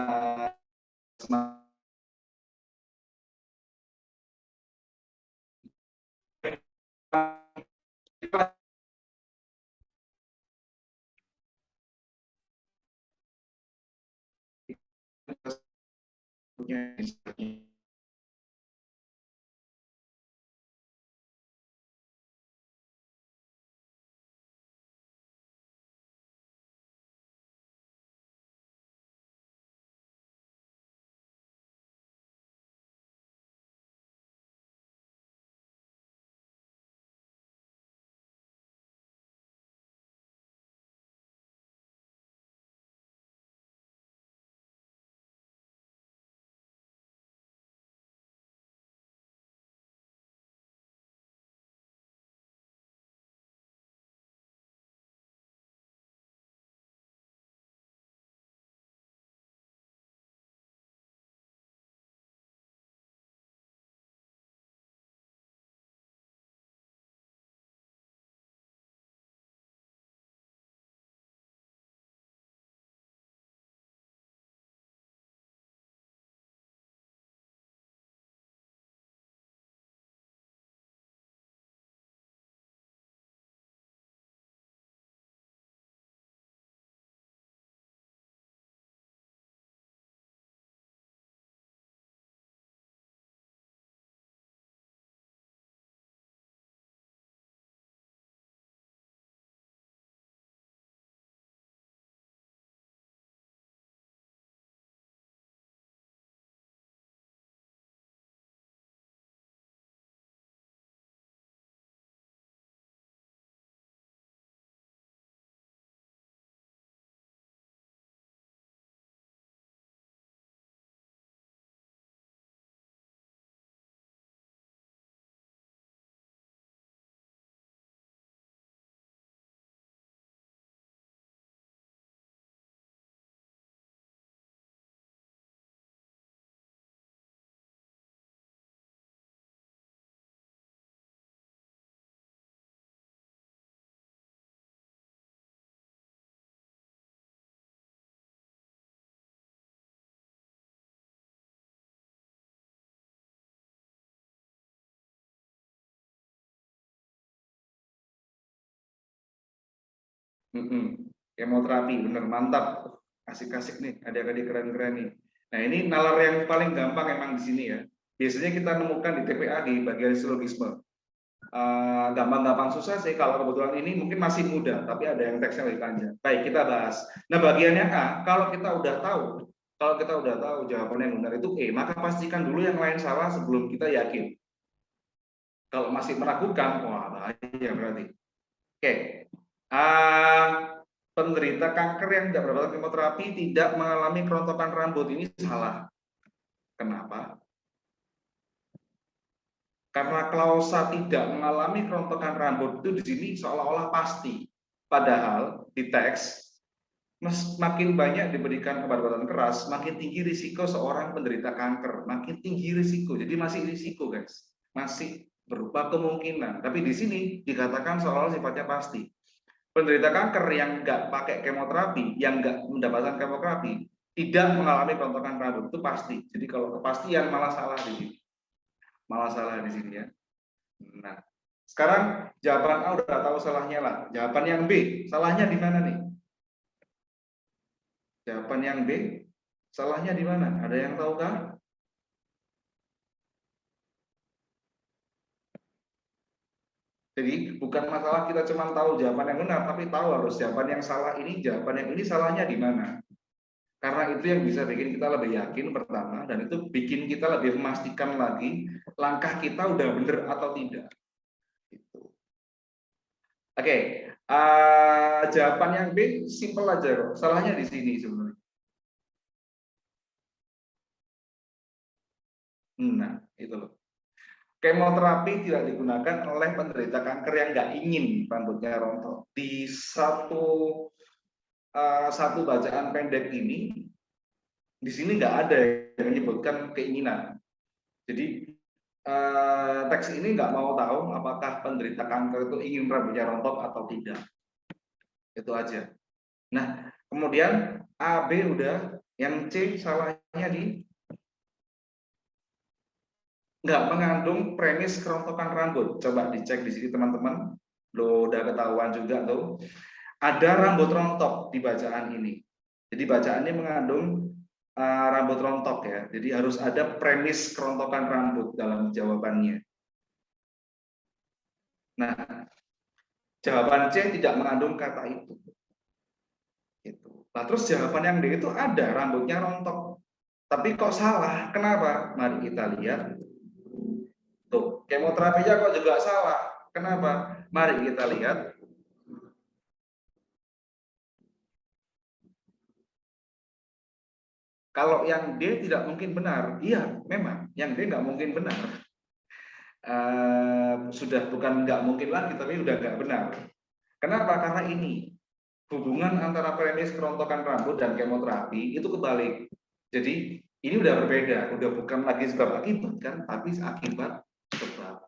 kemoterapi, bener mantap, asik-asik nih, adik-adik keren-keren nih. Nah ini nalar yang paling gampang emang di sini ya. Biasanya kita nemukan di TPA di bagian silogisme. Gampang-gampang susah sih kalau kebetulan ini mungkin masih muda, tapi ada yang teksnya lebih panjang. Baik, kita bahas. Nah bagiannya A, kalau kita udah tahu jawabannya yang benar itu E, maka pastikan dulu yang lain salah sebelum kita yakin. Kalau masih meragukan, wah bahaya berarti. Oke. Penderita kanker yang tidak mendapatkan kemoterapi tidak mengalami kerontokan rambut, ini salah. Kenapa? Karena klausa tidak mengalami kerontokan rambut itu di sini seolah-olah pasti. Padahal di teks makin banyak diberikan obat-obatan keras, makin tinggi risiko seorang penderita kanker, makin tinggi risiko. Jadi masih risiko, guys. Masih berupa kemungkinan. Tapi di sini dikatakan seolah-olah sifatnya pasti. Penderita kanker yang nggak pakai kemoterapi, yang nggak mendapatkan kemoterapi, tidak mengalami kerontokan rambut, itu pasti. Jadi kalau kepastian malah salah di sini. Malah salah di sini ya. Nah, sekarang jawaban A udah tahu salahnya lah. Jawaban yang B, salahnya di mana nih? Jawaban yang B, salahnya di mana? Ada yang tahu kah? Jadi bukan masalah kita cuma tahu jawaban yang benar, tapi tahu harus jawaban yang salah ini, jawaban yang ini salahnya di mana. Karena itu yang bisa bikin kita lebih yakin pertama, dan itu bikin kita lebih memastikan lagi langkah kita udah benar atau tidak. Gitu. Oke, jawaban yang B simple aja kok. Salahnya di sini sebenarnya. Nah, itu loh. Kemoterapi tidak digunakan oleh penderita kanker yang nggak ingin rambutnya rontok. Di satu bacaan pendek ini, di sini nggak ada yang menyebutkan keinginan. Jadi teks ini nggak mau tahu apakah penderita kanker itu ingin rambutnya rontok atau tidak. Itu aja. Nah, kemudian A, B udah, yang C salahnya di nggak mengandung premis kerontokan rambut. Coba dicek di sini teman-teman. Lo udah ketahuan juga tuh. Ada rambut rontok di bacaan ini. Jadi bacaan ini mengandung rambut rontok ya. Jadi harus ada premis kerontokan rambut dalam jawabannya. Nah, jawaban C tidak mengandung kata itu. Gitu. Nah, terus jawaban yang D itu ada rambutnya rontok. Tapi kok salah? Kenapa? Mari kita lihat. Tuh, kemoterapinya kok juga salah. Kenapa? Mari kita lihat. Kalau yang D tidak mungkin benar, iya memang yang D nggak mungkin benar. Sudah bukan nggak mungkin lagi, tapi udah nggak benar. Kenapa? Karena ini hubungan antara premis kerontokan rambut dan kemoterapi itu kebalik. Jadi ini udah berbeda, udah bukan lagi sebab akibat kan, tapi akibat sebab.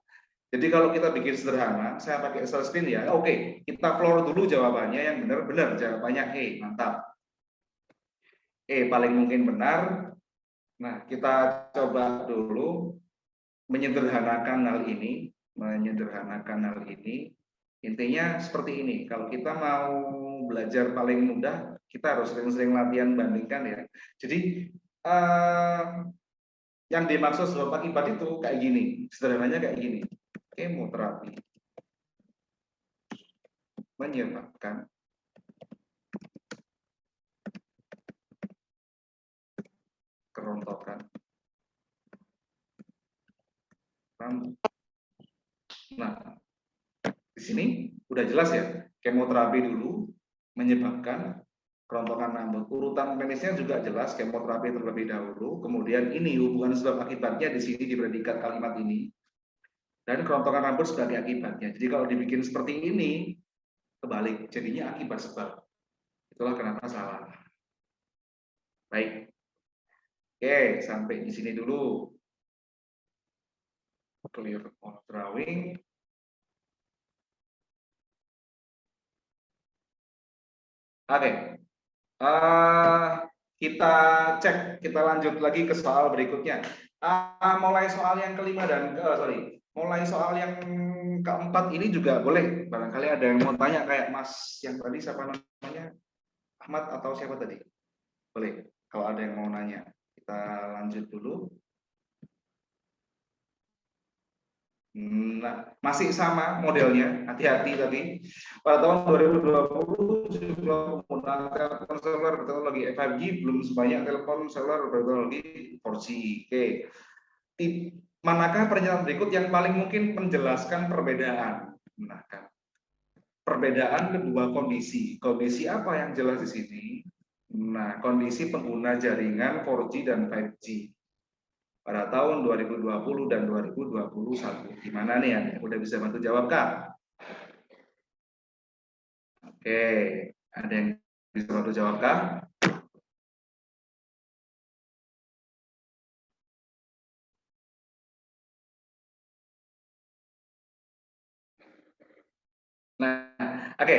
Jadi kalau kita bikin sederhana, saya pakai Excel screen ya. Oke, kita floor dulu jawabannya yang benar-benar jawabannya E, mantap. E paling mungkin benar. Nah, kita coba dulu menyederhanakan hal ini, intinya seperti ini. Kalau kita mau belajar paling mudah, kita harus sering-sering latihan bandingkan ya. Jadi yang dimaksud sebab akibat itu kayak gini, sederhananya kayak gini. Kemoterapi menyebabkan kerontokan rambut. Nah, di sini udah jelas ya, kemoterapi dulu menyebabkan kerontokan rambut. Urutan premisnya juga jelas, kemoterapi terlebih dahulu, kemudian ini hubungan sebab akibatnya di sini di predikat kalimat ini, dan kerontokan rambut sebagai akibatnya. Jadi kalau dibikin seperti ini, kebalik, jadinya akibat sebab. Itulah kenapa salah. Baik. Oke, sampai di sini dulu. Clear on drawing. Oke, kita cek, kita lanjut lagi ke soal berikutnya. Mulai soal yang kelima dan mulai soal yang keempat ini juga boleh. Barangkali ada yang mau tanya kayak Mas yang tadi siapa namanya, Ahmad atau siapa tadi? Boleh. Kalau ada yang mau nanya, kita lanjut dulu. Nah, masih sama modelnya, hati-hati tadi. Pada tahun 2020, jumlah pengguna telepon seluler berteknologi 5G belum sebanyak telepon seluler berteknologi 4G. Oke. Manakah pernyataan berikut yang paling mungkin menjelaskan perbedaan? Nah, kan. Perbedaan kedua kondisi. Kondisi apa yang jelas di sini? Nah, kondisi pengguna jaringan 4G dan 5G. Pada tahun 2020 dan 2021. Gimana nih ya? Udah bisa bantu jawab Kak? Oke, ada yang bisa bantu jawab Kak? Nah, oke.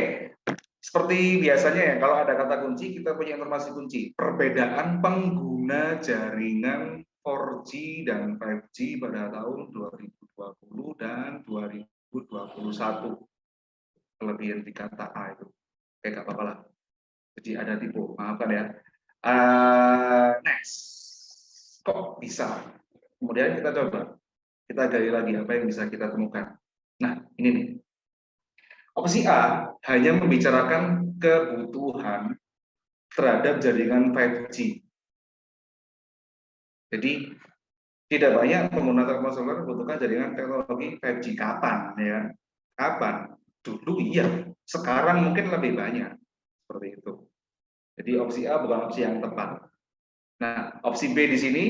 Seperti biasanya ya, kalau ada kata kunci, kita punya informasi kunci. Perbedaan pengguna jaringan 4G dan 5G pada tahun 2020 dan 2021. Kelebihan di kata A itu. Oke, nggak apa-apa lah. Jadi ada tipu, maafkan ya. Next. Kok bisa? Kemudian kita coba. Kita gali lagi apa yang bisa kita temukan. Nah, ini nih. Opsi A hanya membicarakan kebutuhan terhadap jaringan 5G. Jadi tidak banyak pengguna telepon seluler membutuhkan jaringan teknologi 5G. Kapan ya? Kapan? Dulu iya, sekarang mungkin lebih banyak seperti itu. Jadi opsi A bukan opsi yang tepat. Nah, opsi B di sini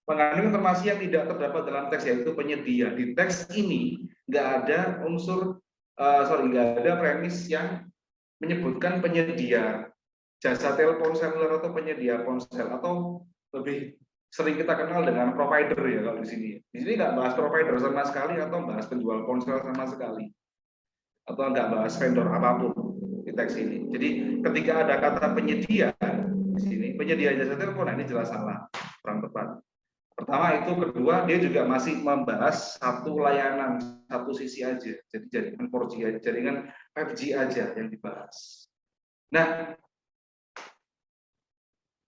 mengandung informasi yang tidak terdapat dalam teks, yaitu penyedia. Di teks ini nggak ada unsur, nggak ada premis yang menyebutkan penyedia jasa telepon seluler atau penyedia ponsel, atau lebih sering kita kenal dengan provider ya kalau di sini. Di sini nggak bahas provider sama sekali, atau bahas penjual ponsel sama sekali, atau nggak bahas vendor apapun di teks ini. Jadi ketika ada kata penyedia di sini, penyedia jasa telepon, ini jelas salah, kurang tepat. Pertama itu, kedua dia juga masih membahas satu layanan, satu sisi aja. Jadi jaringan 4G, jaringan 5G aja yang dibahas. Nah,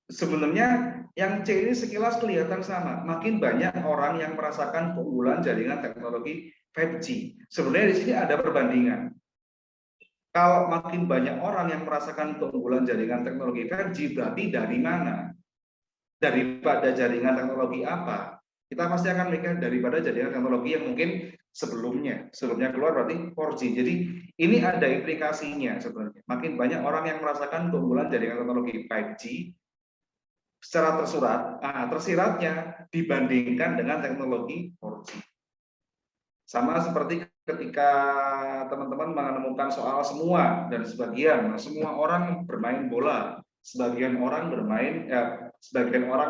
sebenarnya yang C ini sekilas kelihatan sama. Makin banyak orang yang merasakan keunggulan jaringan teknologi 5G. Sebenarnya di sini ada perbandingan. Kalau makin banyak orang yang merasakan keunggulan jaringan teknologi 5G, berarti dari mana? Daripada jaringan teknologi apa? Kita pasti akan mikir daripada jaringan teknologi yang mungkin sebelumnya keluar, berarti 4G. Jadi ini ada implikasinya sebenarnya. Makin banyak orang yang merasakan keunggulan jaringan teknologi 5G secara tersiratnya dibandingkan dengan teknologi 4G. Sama seperti ketika teman-teman menemukan soal semua dan sebagian, semua orang bermain bola, sebagian orang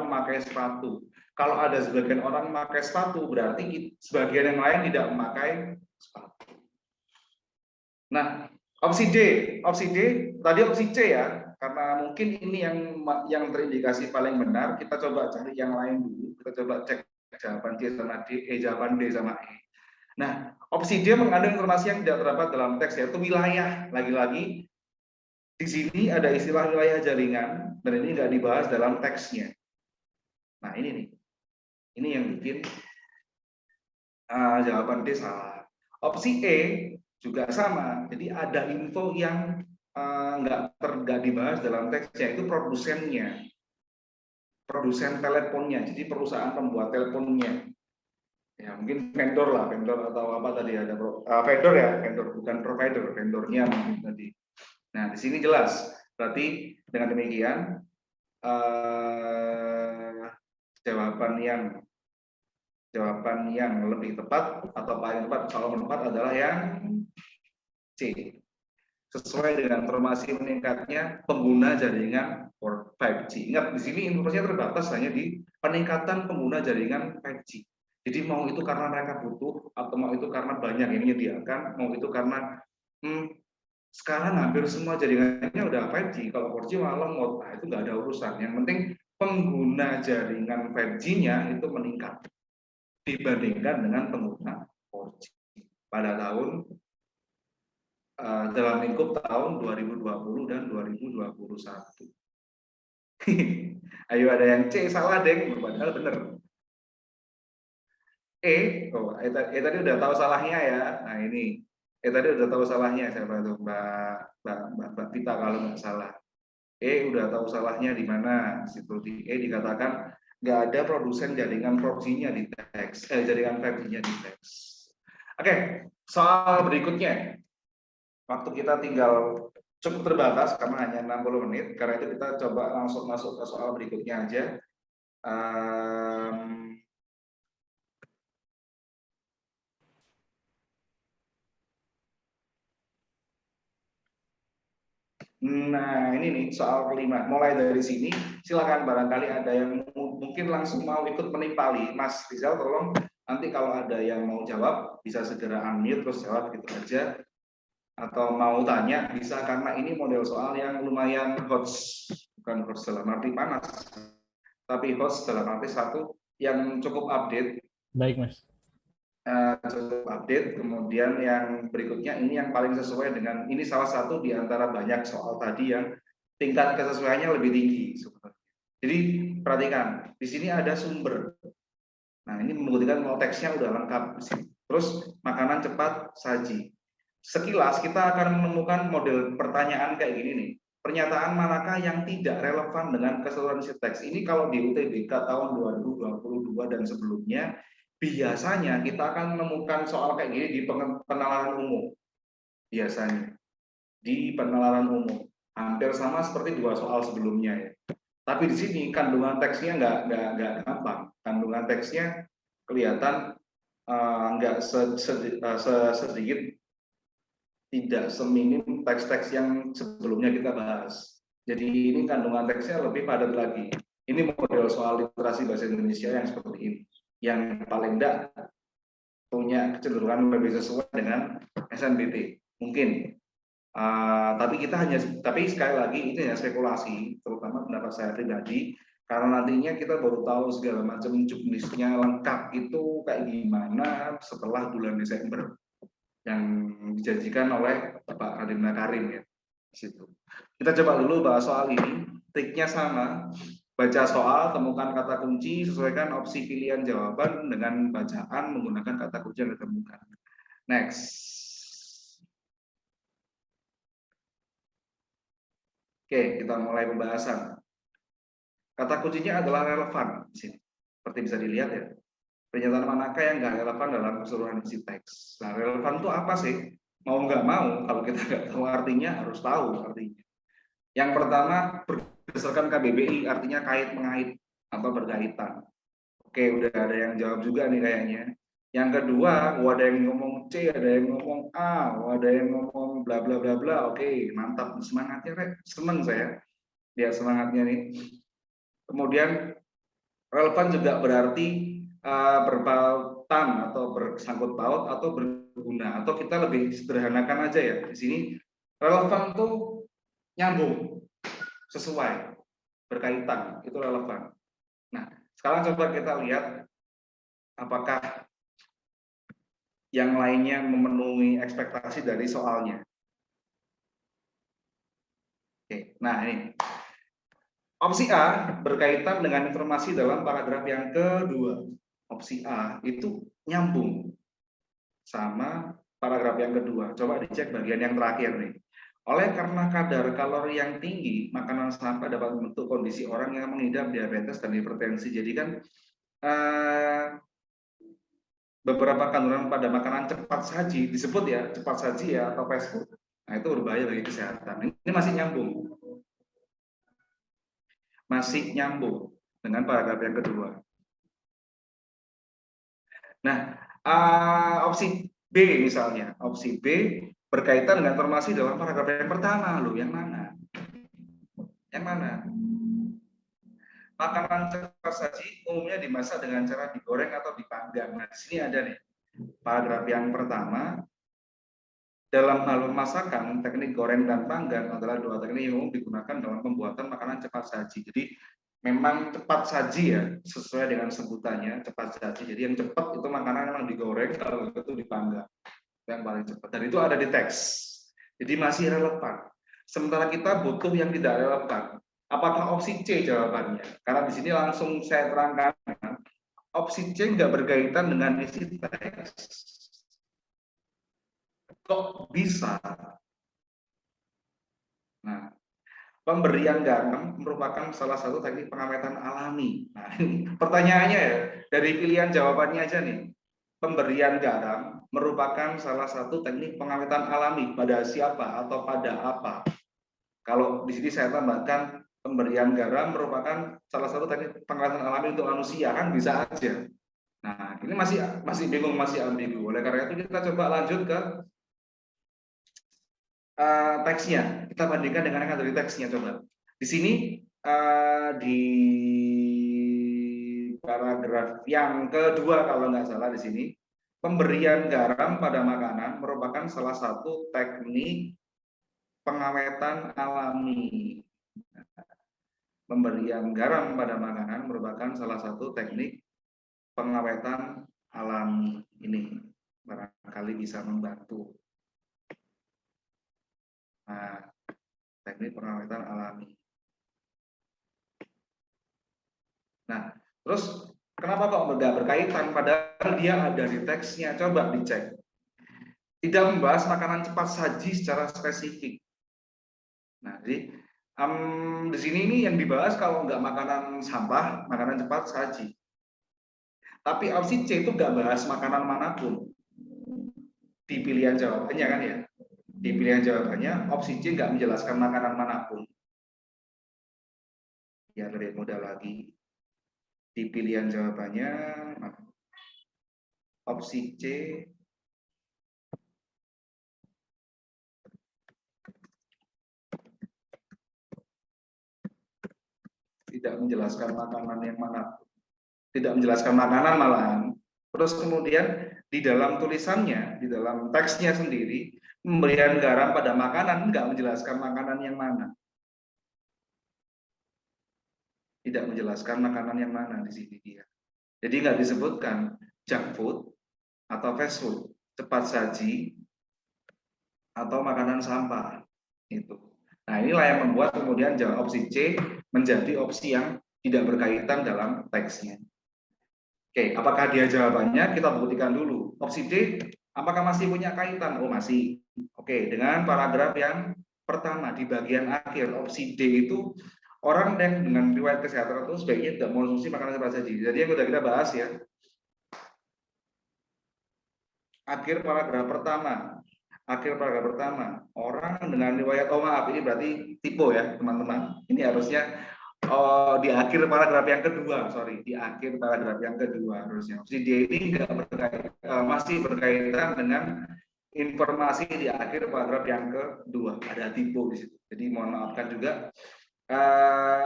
memakai sepatu. Kalau ada sebagian orang memakai sepatu, berarti sebagian yang lain tidak memakai sepatu. Nah, opsi D tadi opsi C ya, karena mungkin ini yang terindikasi paling benar. Kita coba cari yang lain dulu. Kita coba cek jawaban C sama D, jawaban D sama E. Nah, opsi D mengandung informasi yang tidak terdapat dalam teks, yaitu wilayah. Lagi-lagi di sini ada istilah wilayah jaringan, dan ini nggak dibahas dalam teksnya. Nah, ini nih, ini yang bikin jawaban D salah. Opsi E juga sama. Jadi ada info yang nggak dibahas dalam teksnya, itu produsennya, produsen teleponnya. Jadi perusahaan pembuat teleponnya. Ya mungkin vendor lah, vendor atau apa tadi, ada vendor ya, vendor bukan provider, vendornya mungkin tadi. Nah di sini jelas, berarti dengan demikian jawaban yang lebih tepat atau paling tepat, kalau tepat adalah yang C, sesuai dengan informasi meningkatnya pengguna jaringan 5G. Ingat di sini informasinya terbatas hanya di peningkatan pengguna jaringan 5G. Jadi mau itu karena mereka butuh, atau mau itu karena banyak yang menyediakan, mau itu karena sekarang hampir semua jaringannya udah 5G. Kalau 4G malah lemot, nah itu nggak ada urusan. Yang penting pengguna jaringan 5G-nya itu meningkat dibandingkan dengan pengguna 4G pada dalam lingkup tahun 2020 dan 2021. Ayo ada yang C salah deng, padahal bener. Tadi udah tahu salahnya ya. Nah ini, tadi udah tahu salahnya, siapa tuh Mbak Vita kalau nggak salah. Udah tahu salahnya di mana? Situ di dikatakan nggak ada produsen jaringan 4G-nya di teks, jaringan 5G-nya di teks. Oke, soal berikutnya. Waktu kita tinggal cukup terbatas karena hanya 60 menit. Karena itu kita coba langsung masuk ke soal berikutnya aja. Nah ini nih soal kelima. Mulai dari sini silakan, barangkali ada yang mungkin langsung mau ikut menimpali. Mas Rizal tolong nanti kalau ada yang mau jawab bisa segera unmute terus jawab gitu aja. Atau mau tanya bisa, karena ini model soal yang lumayan hot, bukan hot dalam arti panas, tapi hot dalam arti satu yang cukup update. Baik Mas. Cukup update. Kemudian yang berikutnya ini yang paling sesuai dengan, ini salah satu di antara banyak soal tadi yang tingkat kesesuaiannya lebih tinggi sebenarnya. Jadi perhatikan, di sini ada sumber. Nah ini membuktikan kalau teksnya udah lengkap. Terus makanan cepat saji. sekilas kita akan menemukan model pertanyaan kayak gini nih. Pernyataan manakah yang tidak relevan dengan keseluruhan isi teks? Ini kalau di UTBK tahun 2022 dan sebelumnya, biasanya kita akan menemukan soal kayak gini di penalaran umum. Biasanya di penalaran umum. Hampir sama seperti dua soal sebelumnya ya. Tapi di sini kandungan teksnya nggak gampang. Kandungan teksnya kelihatan nggak sedikit, tidak seminim teks-teks yang sebelumnya kita bahas. Jadi ini kandungan teksnya lebih padat lagi. Ini model soal literasi bahasa Indonesia yang seperti ini, yang paling tidak punya kecenderungan lebih sesuai dengan SNBT. Mungkin, tapi sekali lagi ini ya spekulasi, terutama pendapat saya pribadi, karena nantinya kita baru tahu segala macam juknisnya lengkap itu kayak gimana setelah bulan Desember yang dijanjikan oleh Bapak Nadiem Makarim ya. Situ. Kita coba dulu bahas soal ini. Triknya sama. Baca soal, temukan kata kunci, sesuaikan opsi pilihan jawaban dengan bacaan menggunakan kata kunci yang ditemukan. Next. Oke, kita mulai pembahasan. Kata kuncinya adalah relevan di sini. Seperti bisa dilihat ya. Pernyataan manakah yang nggak relevan dalam keseluruhan isi teks. Nah, relevan itu apa sih? Mau nggak mau, kalau kita nggak tahu artinya, harus tahu artinya. Yang pertama, berdasarkan KBBI, artinya kait mengait atau berkaitan. Oke, udah ada yang jawab juga nih kayaknya. Yang kedua, ada yang ngomong C, ada yang ngomong A, ada yang ngomong bla bla bla bla. Oke, mantap, semangatnya, Rek. Seneng saya lihat semangatnya nih. Kemudian relevan juga berarti berpautan atau bersangkut paut atau berguna, atau kita lebih sederhanakan aja ya di sini, relevan tuh nyambung, sesuai, berkaitan, itu relevan. Nah, sekarang coba kita lihat apakah yang lainnya memenuhi ekspektasi dari soalnya. Oke, nah ini opsi A berkaitan dengan informasi dalam paragraf yang kedua. Opsi A itu nyambung sama paragraf yang kedua. Coba dicek bagian yang terakhir nih. Oleh karena kadar kalori yang tinggi, makanan sampah dapat membentuk kondisi orang yang mengidap diabetes dan hipertensi. Jadi kan beberapa kandungan pada makanan cepat saji disebut ya cepat saji ya atau fast food. Nah itu berbahaya bagi kesehatan. Ini masih nyambung dengan paragraf yang kedua. Nah, opsi B misalnya, opsi B berkaitan dengan informasi dalam paragraf yang pertama, loh, yang mana? Yang mana? Makanan cepat saji umumnya dimasak dengan cara digoreng atau dipanggang. Nah, di sini ada nih, paragraf yang pertama, dalam hal pemasakan, teknik goreng dan panggang adalah dua teknik yang umum digunakan dalam pembuatan makanan cepat saji. Jadi, memang cepat saji ya, sesuai dengan sebutannya, cepat saji. Jadi yang cepat itu makanan memang digoreng, kalau itu dipanggang. Yang paling cepat. Dan itu ada di teks. Jadi masih relevan. Sementara kita butuh yang tidak relevan. Apakah opsi C jawabannya? Karena di sini langsung saya terangkan, opsi C nggak berkaitan dengan isi teks. Kok bisa? Nah, pemberian garam merupakan salah satu teknik pengawetan alami. Nah, ini pertanyaannya ya, dari pilihan jawabannya aja nih. Pemberian garam merupakan salah satu teknik pengawetan alami pada siapa atau pada apa? Kalau di sini saya tambahkan pemberian garam merupakan salah satu teknik pengawetan alami untuk manusia, kan bisa aja. Nah, ini masih bingung, masih ambigu. Oleh karena itu kita coba lanjut ke teksnya. Kita bandingkan dengan yang ada di teksnya coba. Di sini di paragraf yang kedua kalau nggak salah di sini, pemberian garam pada makanan merupakan salah satu teknik pengawetan alami. Pemberian garam pada makanan merupakan salah satu teknik pengawetan alami. Ini barangkali bisa membantu. Nah, teknik pengawetan alami. Nah, terus kenapa kok nggak berkaitan padahal dia ada di teksnya? Coba dicek. tidak membahas makanan cepat saji secara spesifik. Nah, jadi di sini ini yang dibahas kalau nggak makanan sampah, makanan cepat saji. Tapi opsi C itu nggak bahas makanan manapun. Di pilihan jawabannya kan ya. Di pilihan jawabannya, opsi C nggak menjelaskan makanan manapun. Ya, lebih mudah lagi. Di pilihan jawabannya, opsi C tidak menjelaskan makanan yang manapun. Tidak menjelaskan makanan malahan. Terus kemudian di dalam tulisannya, di dalam teksnya sendiri, pemberian garam pada makanan nggak menjelaskan makanan yang mana. Tidak menjelaskan makanan yang mana di sini dia. Jadi nggak disebutkan junk food atau fast food, cepat saji atau makanan sampah itu. Nah, inilah yang membuat kemudian jawab opsi C menjadi opsi yang tidak berkaitan dalam teksnya. Oke, apakah dia jawabannya? Kita buktikan dulu. Opsi D, apakah masih punya kaitan? Oh, masih. Oke, dengan paragraf yang pertama di bagian akhir, opsi D itu orang yang dengan riwayat kesehatan itu sebaiknya tidak mengonsumsi makanan cepat saji. Jadi yang sudah kita bahas ya. Akhir paragraf pertama, orang dengan riwayat, oh maaf, ini berarti typo ya teman-teman. Ini harusnya di akhir paragraf yang kedua, di akhir paragraf yang kedua harusnya. Opsi D ini masih berkaitan dengan informasi di akhir paragraf yang kedua, ada typo di situ. Jadi mohon maafkan juga.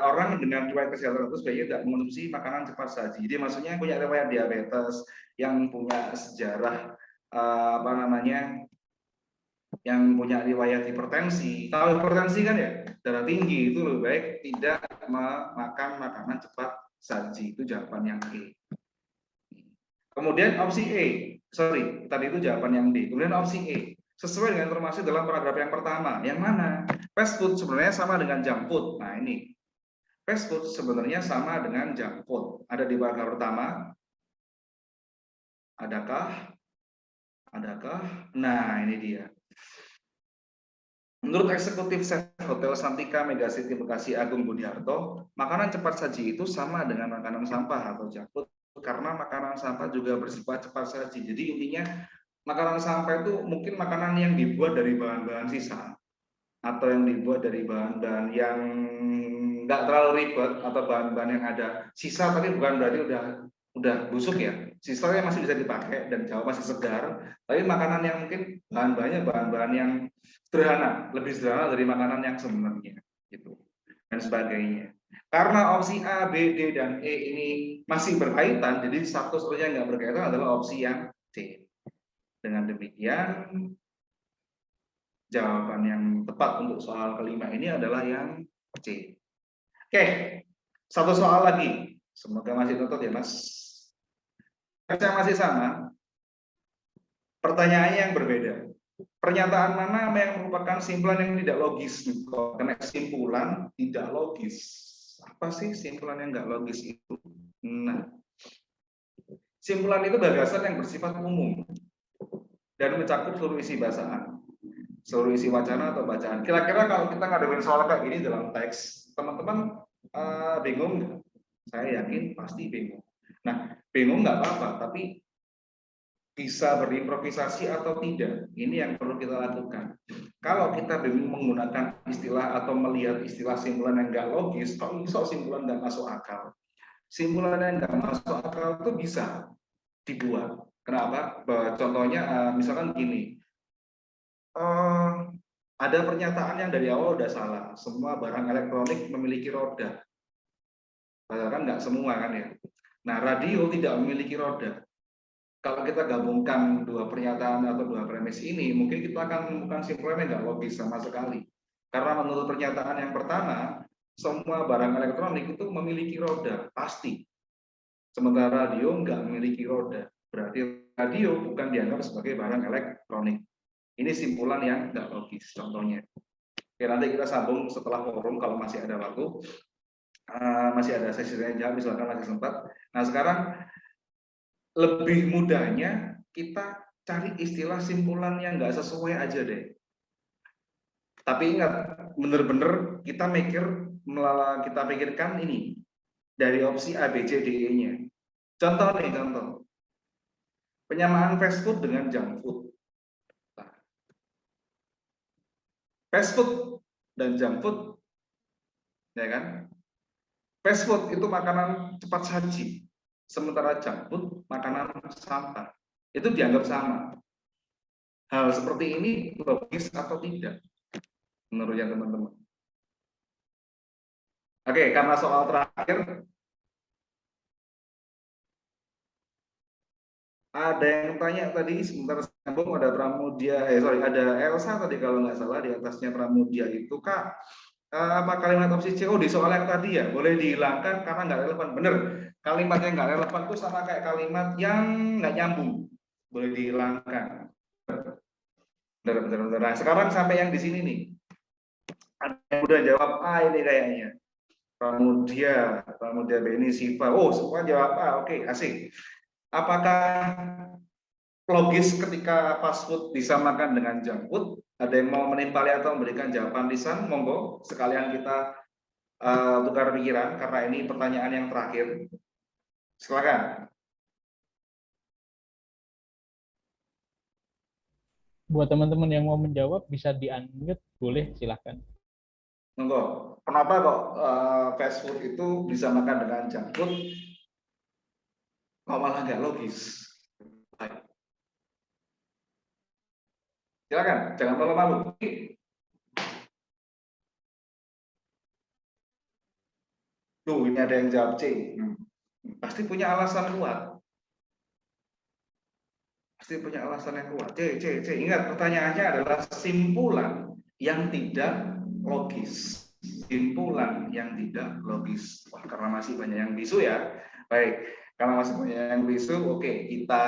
Orang dengan riwayat kesehatan itu sebaiknya tidak mengonsumsi makanan cepat saji. Jadi maksudnya yang punya riwayat diabetes, yang punya sejarah yang punya riwayat hipertensi. Tahu hipertensi kan ya, darah tinggi, itu lebih baik tidak makan makanan cepat saji. Itu jawaban yang E. Kemudian opsi E, tadi itu jawaban yang D. Kemudian opsi E, sesuai dengan informasi dalam paragraf yang pertama. Yang mana? Fast food sebenarnya sama dengan junk food. Nah ini, fast food sebenarnya sama dengan junk food. Ada di paragraf pertama. Adakah? Nah, ini dia. Menurut eksekutif chef Hotel Santika Megacity Bekasi Agung Budiarto, makanan cepat saji itu sama dengan makanan sampah atau junk food karena makanan sampah juga bersifat cepat saji. Jadi intinya makanan sampah itu mungkin makanan yang dibuat dari bahan-bahan sisa atau yang dibuat dari bahan-bahan yang nggak terlalu ribet atau bahan-bahan yang ada sisa tapi bukan berarti udah busuk ya, sisanya masih bisa dipakai dan jauh masih segar, tapi makanan yang mungkin bahan-bahannya bahan-bahan yang sederhana, lebih sederhana dari makanan yang sebenarnya gitu dan sebagainya. Karena opsi A, B, D, dan E ini masih berkaitan, jadi satu-satunya yang nggak berkaitan adalah opsi yang C. Dengan demikian, jawaban yang tepat untuk soal kelima ini adalah yang C. Oke, satu soal lagi. Semoga masih tutup ya, Mas. Yang masih sama. Pertanyaannya yang berbeda. Pernyataan mana yang merupakan simpulan yang tidak logis? Karena simpulan tidak logis. Apa sih simpulan yang nggak logis itu? Nah, simpulan itu gagasan yang bersifat umum dan mencakup seluruh isi bahasaan, seluruh isi wacana atau bacaan. Kira-kira kalau kita ngadepin soal kayak gini dalam teks, teman-teman bingung nggak? Saya yakin pasti bingung. Nah, bingung nggak apa-apa, tapi bisa berimprovisasi atau tidak, ini yang perlu kita lakukan. Kalau kita bingung menggunakan istilah atau melihat istilah simpulan yang nggak logis, kalau bisa simpulan nggak masuk akal. Simpulan yang nggak masuk akal itu bisa dibuat. Kenapa? Contohnya misalkan gini, ada pernyataan yang dari awal udah salah, semua barang elektronik memiliki roda. Padahal kan nggak semua kan ya. Nah, radio tidak memiliki roda. Kalau kita gabungkan dua pernyataan atau dua premis ini, mungkin kita akan menemukan simpulan yang nggak logis sama sekali. Karena menurut pernyataan yang pertama, semua barang elektronik itu memiliki roda, pasti. Sementara radio nggak memiliki roda. Berarti radio bukan dianggap sebagai barang elektronik. Ini simpulan yang nggak logis, contohnya. Oke, nanti kita sambung setelah forum kalau masih ada waktu. Masih ada sesi tanya jawab, misalkan masih sempat. Nah, sekarang lebih mudahnya kita cari istilah simpulan yang nggak sesuai aja deh. Tapi ingat, bener-bener kita kita pikirkan ini dari opsi A, B, C, D, E-nya. Contoh nih, contoh. Penyamaan fast food dengan junk food. Nah, fast food dan junk food, ya kan? Fast food itu makanan cepat saji, sementara junk food makanan sampah. Itu dianggap sama. Hal seperti ini logis atau tidak? Menurutnya teman-teman. Oke, karena soal terakhir, ada yang tanya tadi, sebentar sambung, ada Pramudia, ada Elsa tadi kalau nggak salah, di atasnya Pramudia itu, Kak, apa kalimat opsi C? Oh, di soal yang tadi ya, boleh dihilangkan karena nggak relevan. Bener, kalimat yang nggak relevan itu sama kayak kalimat yang nggak nyambung, boleh dihilangkan. Bener. Nah, sekarang sampai yang di sini nih, ada yang udah jawab A ini kayaknya. Pramudia Beni, Siva. Oh, semua jawab A. Oke, asik. Apakah logis ketika fast food disamakan dengan junk food? Ada yang mau menimpali atau memberikan jawaban lisan? Monggo, sekalian kita tukar pikiran karena ini pertanyaan yang terakhir. Silakan. Buat teman-teman yang mau menjawab bisa di-unmute, boleh silahkan. Monggo. Kenapa kok fast food itu disamakan dengan junk food? Kok malah nggak logis? Silakan, jangan malu-malu. Tuh, ini ada yang jawab C. Pasti punya alasan kuat. Pasti punya alasan yang kuat. C. Ingat, pertanyaannya adalah simpulan yang tidak logis. Simpulan yang tidak logis. Wah, karena masih banyak yang bisu ya. Baik, karena masih banyak yang bisu, oke, kita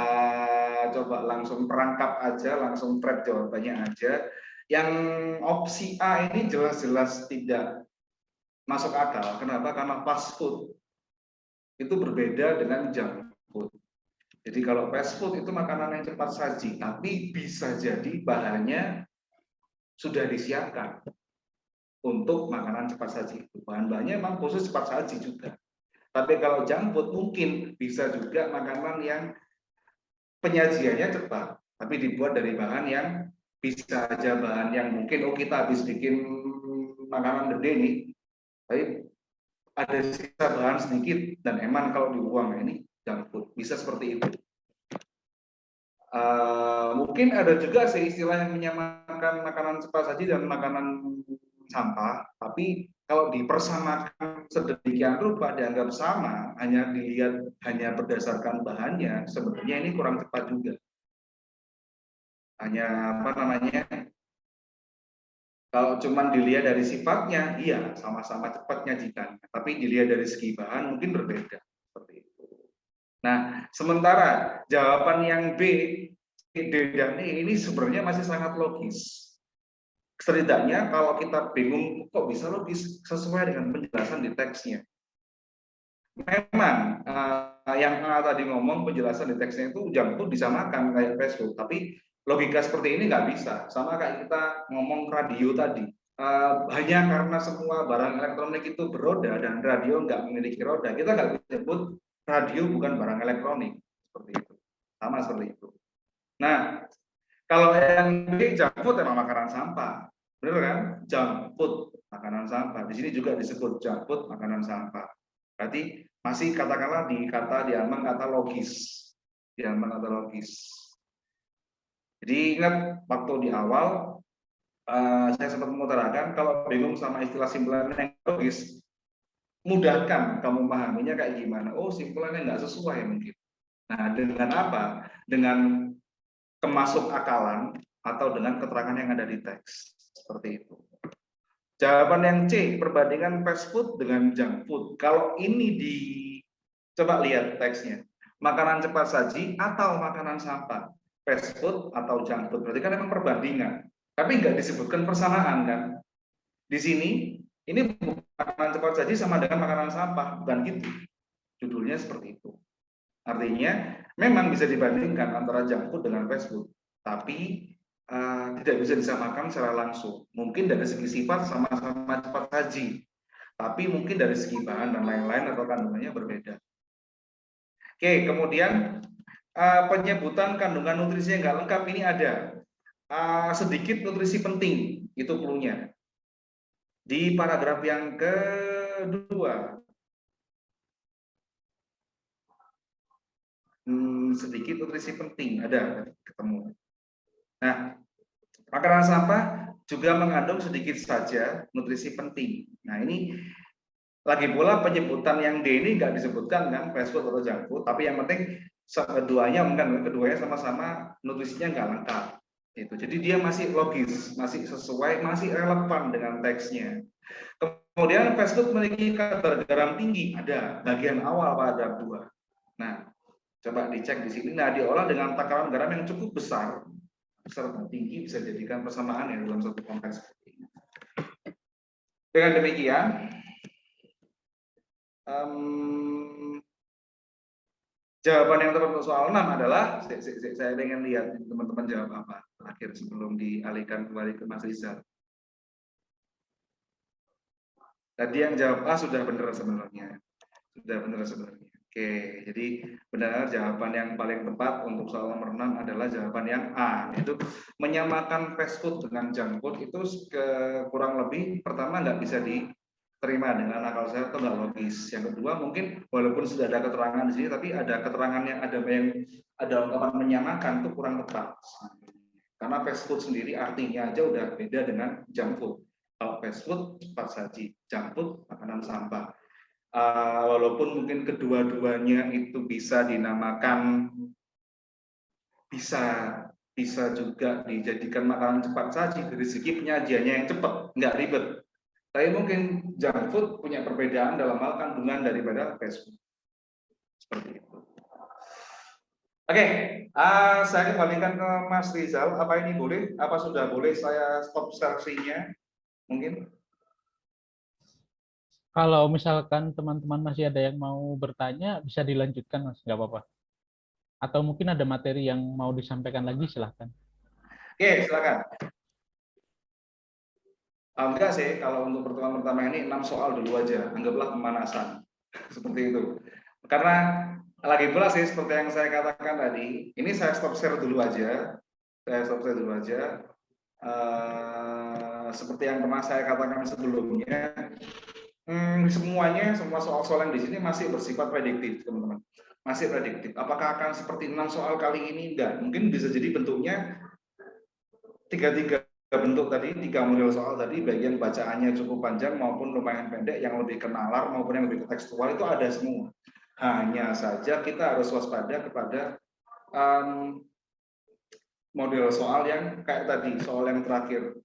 coba langsung perangkap aja, langsung trap jawabannya aja. Yang opsi A ini jelas-jelas tidak masuk akal. Kenapa? Karena fast food itu berbeda dengan junk food. Jadi kalau fast food itu makanan yang cepat saji, tapi bisa jadi bahannya sudah disiapkan untuk makanan cepat saji. Bahan-bahannya memang khusus cepat saji juga. Tapi kalau junk food mungkin bisa juga makanan yang penyajiannya cepat, tapi dibuat dari bahan yang bisa aja bahan yang mungkin kita habis bikin makanan gede nih, tapi ada sisa bahan sedikit dan emang kalau dibuang ini junk food, bisa seperti itu. Mungkin ada juga sih istilah yang menyamakan makanan cepat saji dan makanan sampah, tapi kalau dipersamakan sedemikian rupa dianggap sama, hanya dilihat hanya berdasarkan bahannya, sebenarnya ini kurang tepat juga. Hanya apa namanya? Kalau cuma dilihat dari sifatnya, iya sama-sama cepat nyajikan, tapi dilihat dari segi bahan mungkin berbeda seperti itu. Nah, sementara jawaban yang B, D dan E ini sebenarnya masih sangat logis. Setidaknya kalau kita bingung kok bisa logis sesuai dengan penjelasan di teksnya. Memang yang tadi ngomong penjelasan di teksnya itu junk food disamakan kayak fast food, tapi logika seperti ini nggak bisa. Sama kayak kita ngomong radio tadi. Hanya karena semua barang elektronik itu beroda dan radio nggak memiliki roda, kita nggak bisa sebut radio bukan barang elektronik seperti itu. Sama seperti itu. Nah, kalau yang B junk food emang makanan sampah, benar kan? Junk food makanan sampah. Di sini juga disebut junk food makanan sampah. Berarti masih katakanlah diambang kata logis, diambang kata logis. Jadi ingat waktu di awal saya sempat mengutarakan kalau bingung sama istilah simpulan yang logis, mudahkan kamu memahaminya kayak gimana. Oh, simpulannya nggak sesuai mungkin. Nah, dengan apa? Dengan kemasuk akalan atau dengan keterangan yang ada di teks. Seperti itu. Jawaban yang C, perbandingan fast food dengan junk food. Kalau ini coba lihat teksnya. Makanan cepat saji atau makanan sampah. Fast food atau junk food. Berarti kan memang perbandingan. Tapi nggak disebutkan persamaan kan. Di sini, ini makanan cepat saji sama dengan makanan sampah. Bukan gitu. Judulnya seperti itu. Artinya memang bisa dibandingkan antara junk food dengan fast food, tapi tidak bisa disamakan secara langsung. Mungkin dari segi sifat sama-sama cepat saji, tapi mungkin dari segi bahan dan lain-lain atau kandungannya berbeda. Oke, kemudian penyebutan kandungan nutrisi yang nggak lengkap ini ada. Sedikit nutrisi penting, itu clue-nya. Di paragraf yang kedua, sedikit nutrisi penting, ada ketemu. Nah, makanan sampah juga mengandung sedikit saja nutrisi penting. Nah, ini lagi pula penyebutan yang D ini nggak disebutkan kan, fast food atau junk food, tapi yang penting keduanya sama-sama nutrisinya nggak lengkap. Itu. Jadi dia masih logis, masih sesuai, masih relevan dengan teksnya. Kemudian fast food memiliki kadar garam tinggi, ada bagian awal pada 2. Nah, coba dicek di sini. Nah, diolah dengan takaran garam yang cukup besar dan tinggi, bisa dijadikan persamaan ya dalam satu konteks seperti ini. Dengan demikian, jawaban yang tepat untuk soal 6 adalah, saya ingin lihat teman-teman jawab apa terakhir sebelum dialihkan kembali ke Mas Rizal. Tadi yang jawab A sudah benar sebenarnya. Sudah benar sebenarnya. Oke, jadi benar jawaban yang paling tepat untuk soal nomor 6 adalah jawaban yang A, yaitu menyamakan fast food dengan junk food itu kurang lebih pertama nggak bisa diterima dengan akal sehat atau nggak logis. Yang kedua mungkin walaupun sudah ada keterangan di sini, tapi ada keterangan yang ada ungkapan menyamakan itu kurang tepat. Karena fast food sendiri artinya aja udah beda dengan junk food. Kalau fast food cepat saji, junk food makanan sampah. Walaupun mungkin kedua-duanya itu bisa dinamakan, bisa juga dijadikan makanan cepat saji dari segi penyajiannya yang cepat, nggak ribet. Tapi mungkin junk food punya perbedaan dalam hal kandungan daripada fast food. Seperti itu. Oke, saya kembalikan ke Mas Rizal. Apa ini boleh? Apa sudah boleh saya stop sesinya? Mungkin. Kalau misalkan teman-teman masih ada yang mau bertanya, bisa dilanjutkan, Mas, nggak apa-apa. Atau mungkin ada materi yang mau disampaikan lagi, silahkan. Oke, silakan. Enggak sih, kalau untuk pertemuan pertama ini 6 soal dulu aja, anggaplah pemanasan. Seperti itu. Karena lagi pula sih, seperti yang saya katakan tadi, ini saya stop share dulu aja. Seperti yang pernah saya katakan sebelumnya, semua soal-soal yang di sini masih bersifat prediktif, teman-teman. Masih prediktif. Apakah akan seperti 6 soal kali ini? Enggak. Mungkin bisa jadi bentuknya tiga bentuk tadi, 3 model soal tadi, bagian bacaannya cukup panjang maupun lumayan pendek, yang lebih ke nalar maupun yang lebih ke tekstual, itu ada semua. Hanya saja kita harus waspada kepada model soal yang kayak tadi, soal yang terakhir.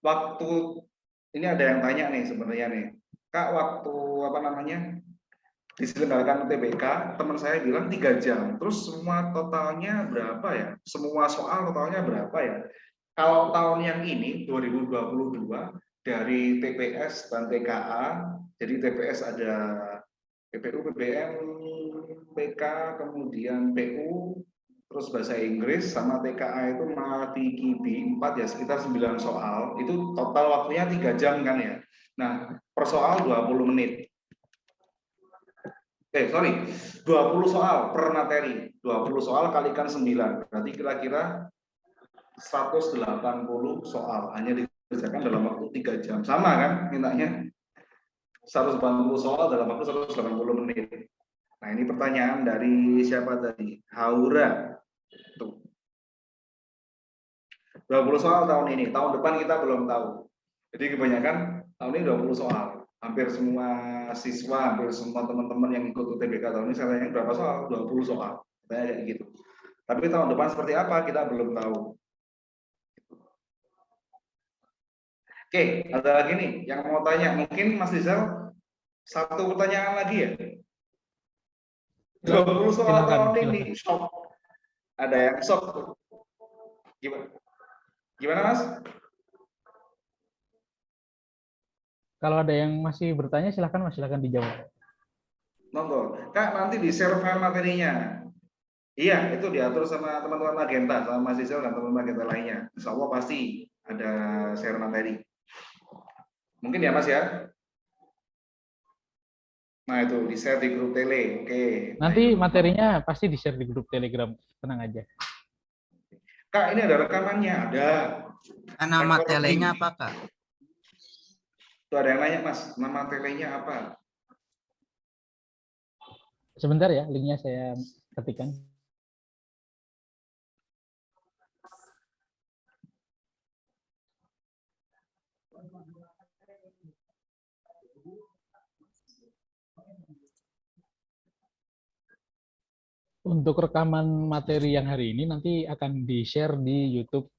Waktu ini ada yang tanya nih sebenarnya nih, Kak, waktu apa namanya diselenggarakan UTBK, teman saya bilang 3 jam. Terus semua totalnya berapa ya? Semua soal totalnya berapa ya? Kalau tahun yang ini 2022 dari TPS dan TKA, jadi TPS ada PPU, PBM, PK, kemudian PU, terus bahasa Inggris, sama TKA itu mati kibi 4 ya, sekitar 9 soal. Itu total waktunya 3 jam kan ya. Nah, per soal 20 menit. 20 soal per materi. 20 soal kalikan 9. Berarti kira-kira 180 soal. Hanya dikerjakan dalam waktu 3 jam. Sama kan mintanya? 180 soal dalam waktu 180 menit. Nah, ini pertanyaan dari siapa tadi? Haura. Tuh. 20 soal tahun ini. Tahun depan kita belum tahu. Jadi kebanyakan tahun ini 20 soal. Hampir semua siswa, hampir semua teman-teman yang ikut UTBK tahun ini, saya tanya berapa soal? 20 soal. Katanya kayak gitu. Tapi tahun depan seperti apa, kita belum tahu. Oke, ada lagi nih yang mau tanya. Mungkin Mas Rizal, satu pertanyaan lagi ya? 20 soal tahun ini, shock. Ada yang shock. Gimana Mas? Kalau ada yang masih bertanya, silakan Mas, silakan dijawab. Monggo. Kak, nanti di share file materinya. Iya, itu diatur sama teman-teman Magenta, sama Mas Rizal dan teman-teman Magenta lainnya. Insya Allah pasti ada share materi. Mungkin ya Mas ya? Nah itu di share di grup tele. Oke. Nanti materinya pasti di-share di grup Telegram, tenang aja. Kak, ini ada rekamannya, ada. Nama telenya apa, Kak? Tuh ada yang nanya Mas, nama telenya apa? Sebentar ya, linknya saya ketikkan. Untuk rekaman materi yang hari ini nanti akan di-share di YouTube.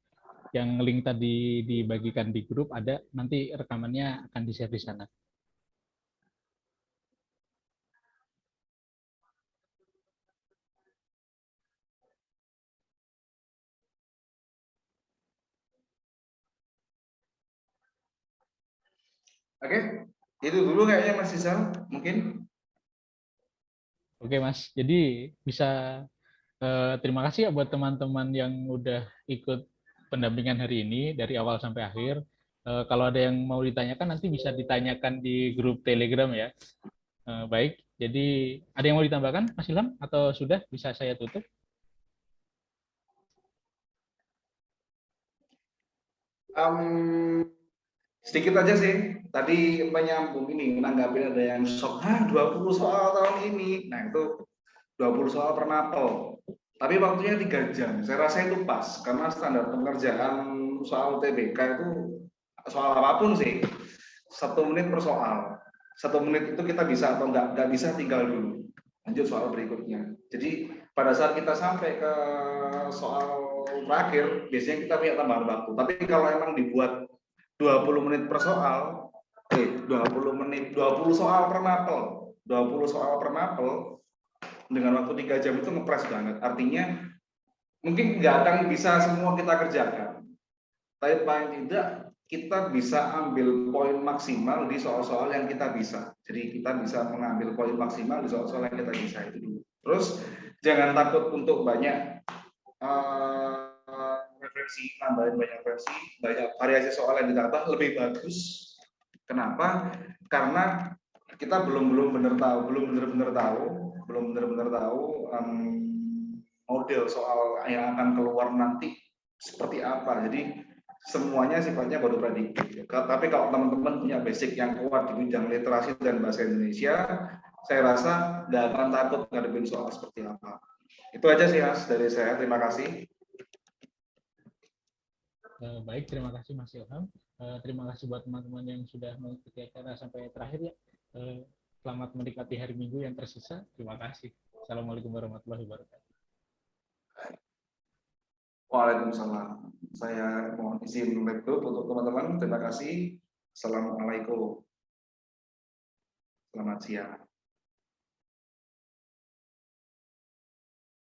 Yang link tadi dibagikan di grup ada, nanti rekamannya akan di-share di sana. Oke, itu dulu kayaknya Mas Rizal, mungkin. Oke Mas, jadi bisa terima kasih ya buat teman-teman yang udah ikut pendampingan hari ini dari awal sampai akhir. Kalau ada yang mau ditanyakan nanti bisa ditanyakan di grup Telegram ya. Baik, jadi ada yang mau ditambahkan Mas Ilham atau sudah bisa saya tutup? Sedikit aja sih, tadi menyambung ini, menanggapi ada yang shock, 20 soal tahun ini. Nah itu 20 soal per mapel. Tapi waktunya 3 jam. Saya rasa itu pas, karena standar pengerjaan soal TBK itu soal apapun sih, 1 menit per soal. 1 menit itu kita bisa atau nggak bisa tinggal dulu. Lanjut soal berikutnya. Jadi pada saat kita sampai ke soal terakhir, biasanya kita punya tambahan waktu. Tapi kalau emang dibuat 20 menit per soal, 20 menit, 20 soal per mapel, 20 soal per mapel, dengan waktu 3 jam itu ngepres banget. Artinya, mungkin nggak akan bisa semua kita kerjakan. Tapi paling tidak, kita bisa ambil poin maksimal di soal-soal yang kita bisa. Jadi kita bisa mengambil poin maksimal di soal-soal yang kita bisa itu dulu. Terus, jangan takut untuk banyak referensi, tambahin banyak referensi, banyak variasi soal yang ditambah lebih bagus. Kenapa? Karena kita belum benar-benar tahu model soal yang akan keluar nanti seperti apa. Jadi semuanya sifatnya baru prediksi. Tapi kalau teman-teman punya basic yang kuat di bidang literasi dan bahasa Indonesia, saya rasa nggak akan takut ngadepin soal seperti apa. Itu aja sih Mas dari saya. Terima kasih. Baik, terima kasih Mas Ilham. Terima kasih buat teman-teman yang sudah mengikuti acara sampai terakhir ya. Selamat menikmati hari Minggu yang tersisa. Terima kasih. Assalamualaikum warahmatullahi wabarakatuh. Waalaikumsalam. Saya mohon izin menutup untuk teman-teman. Terima kasih. Assalamualaikum. Selamat siang.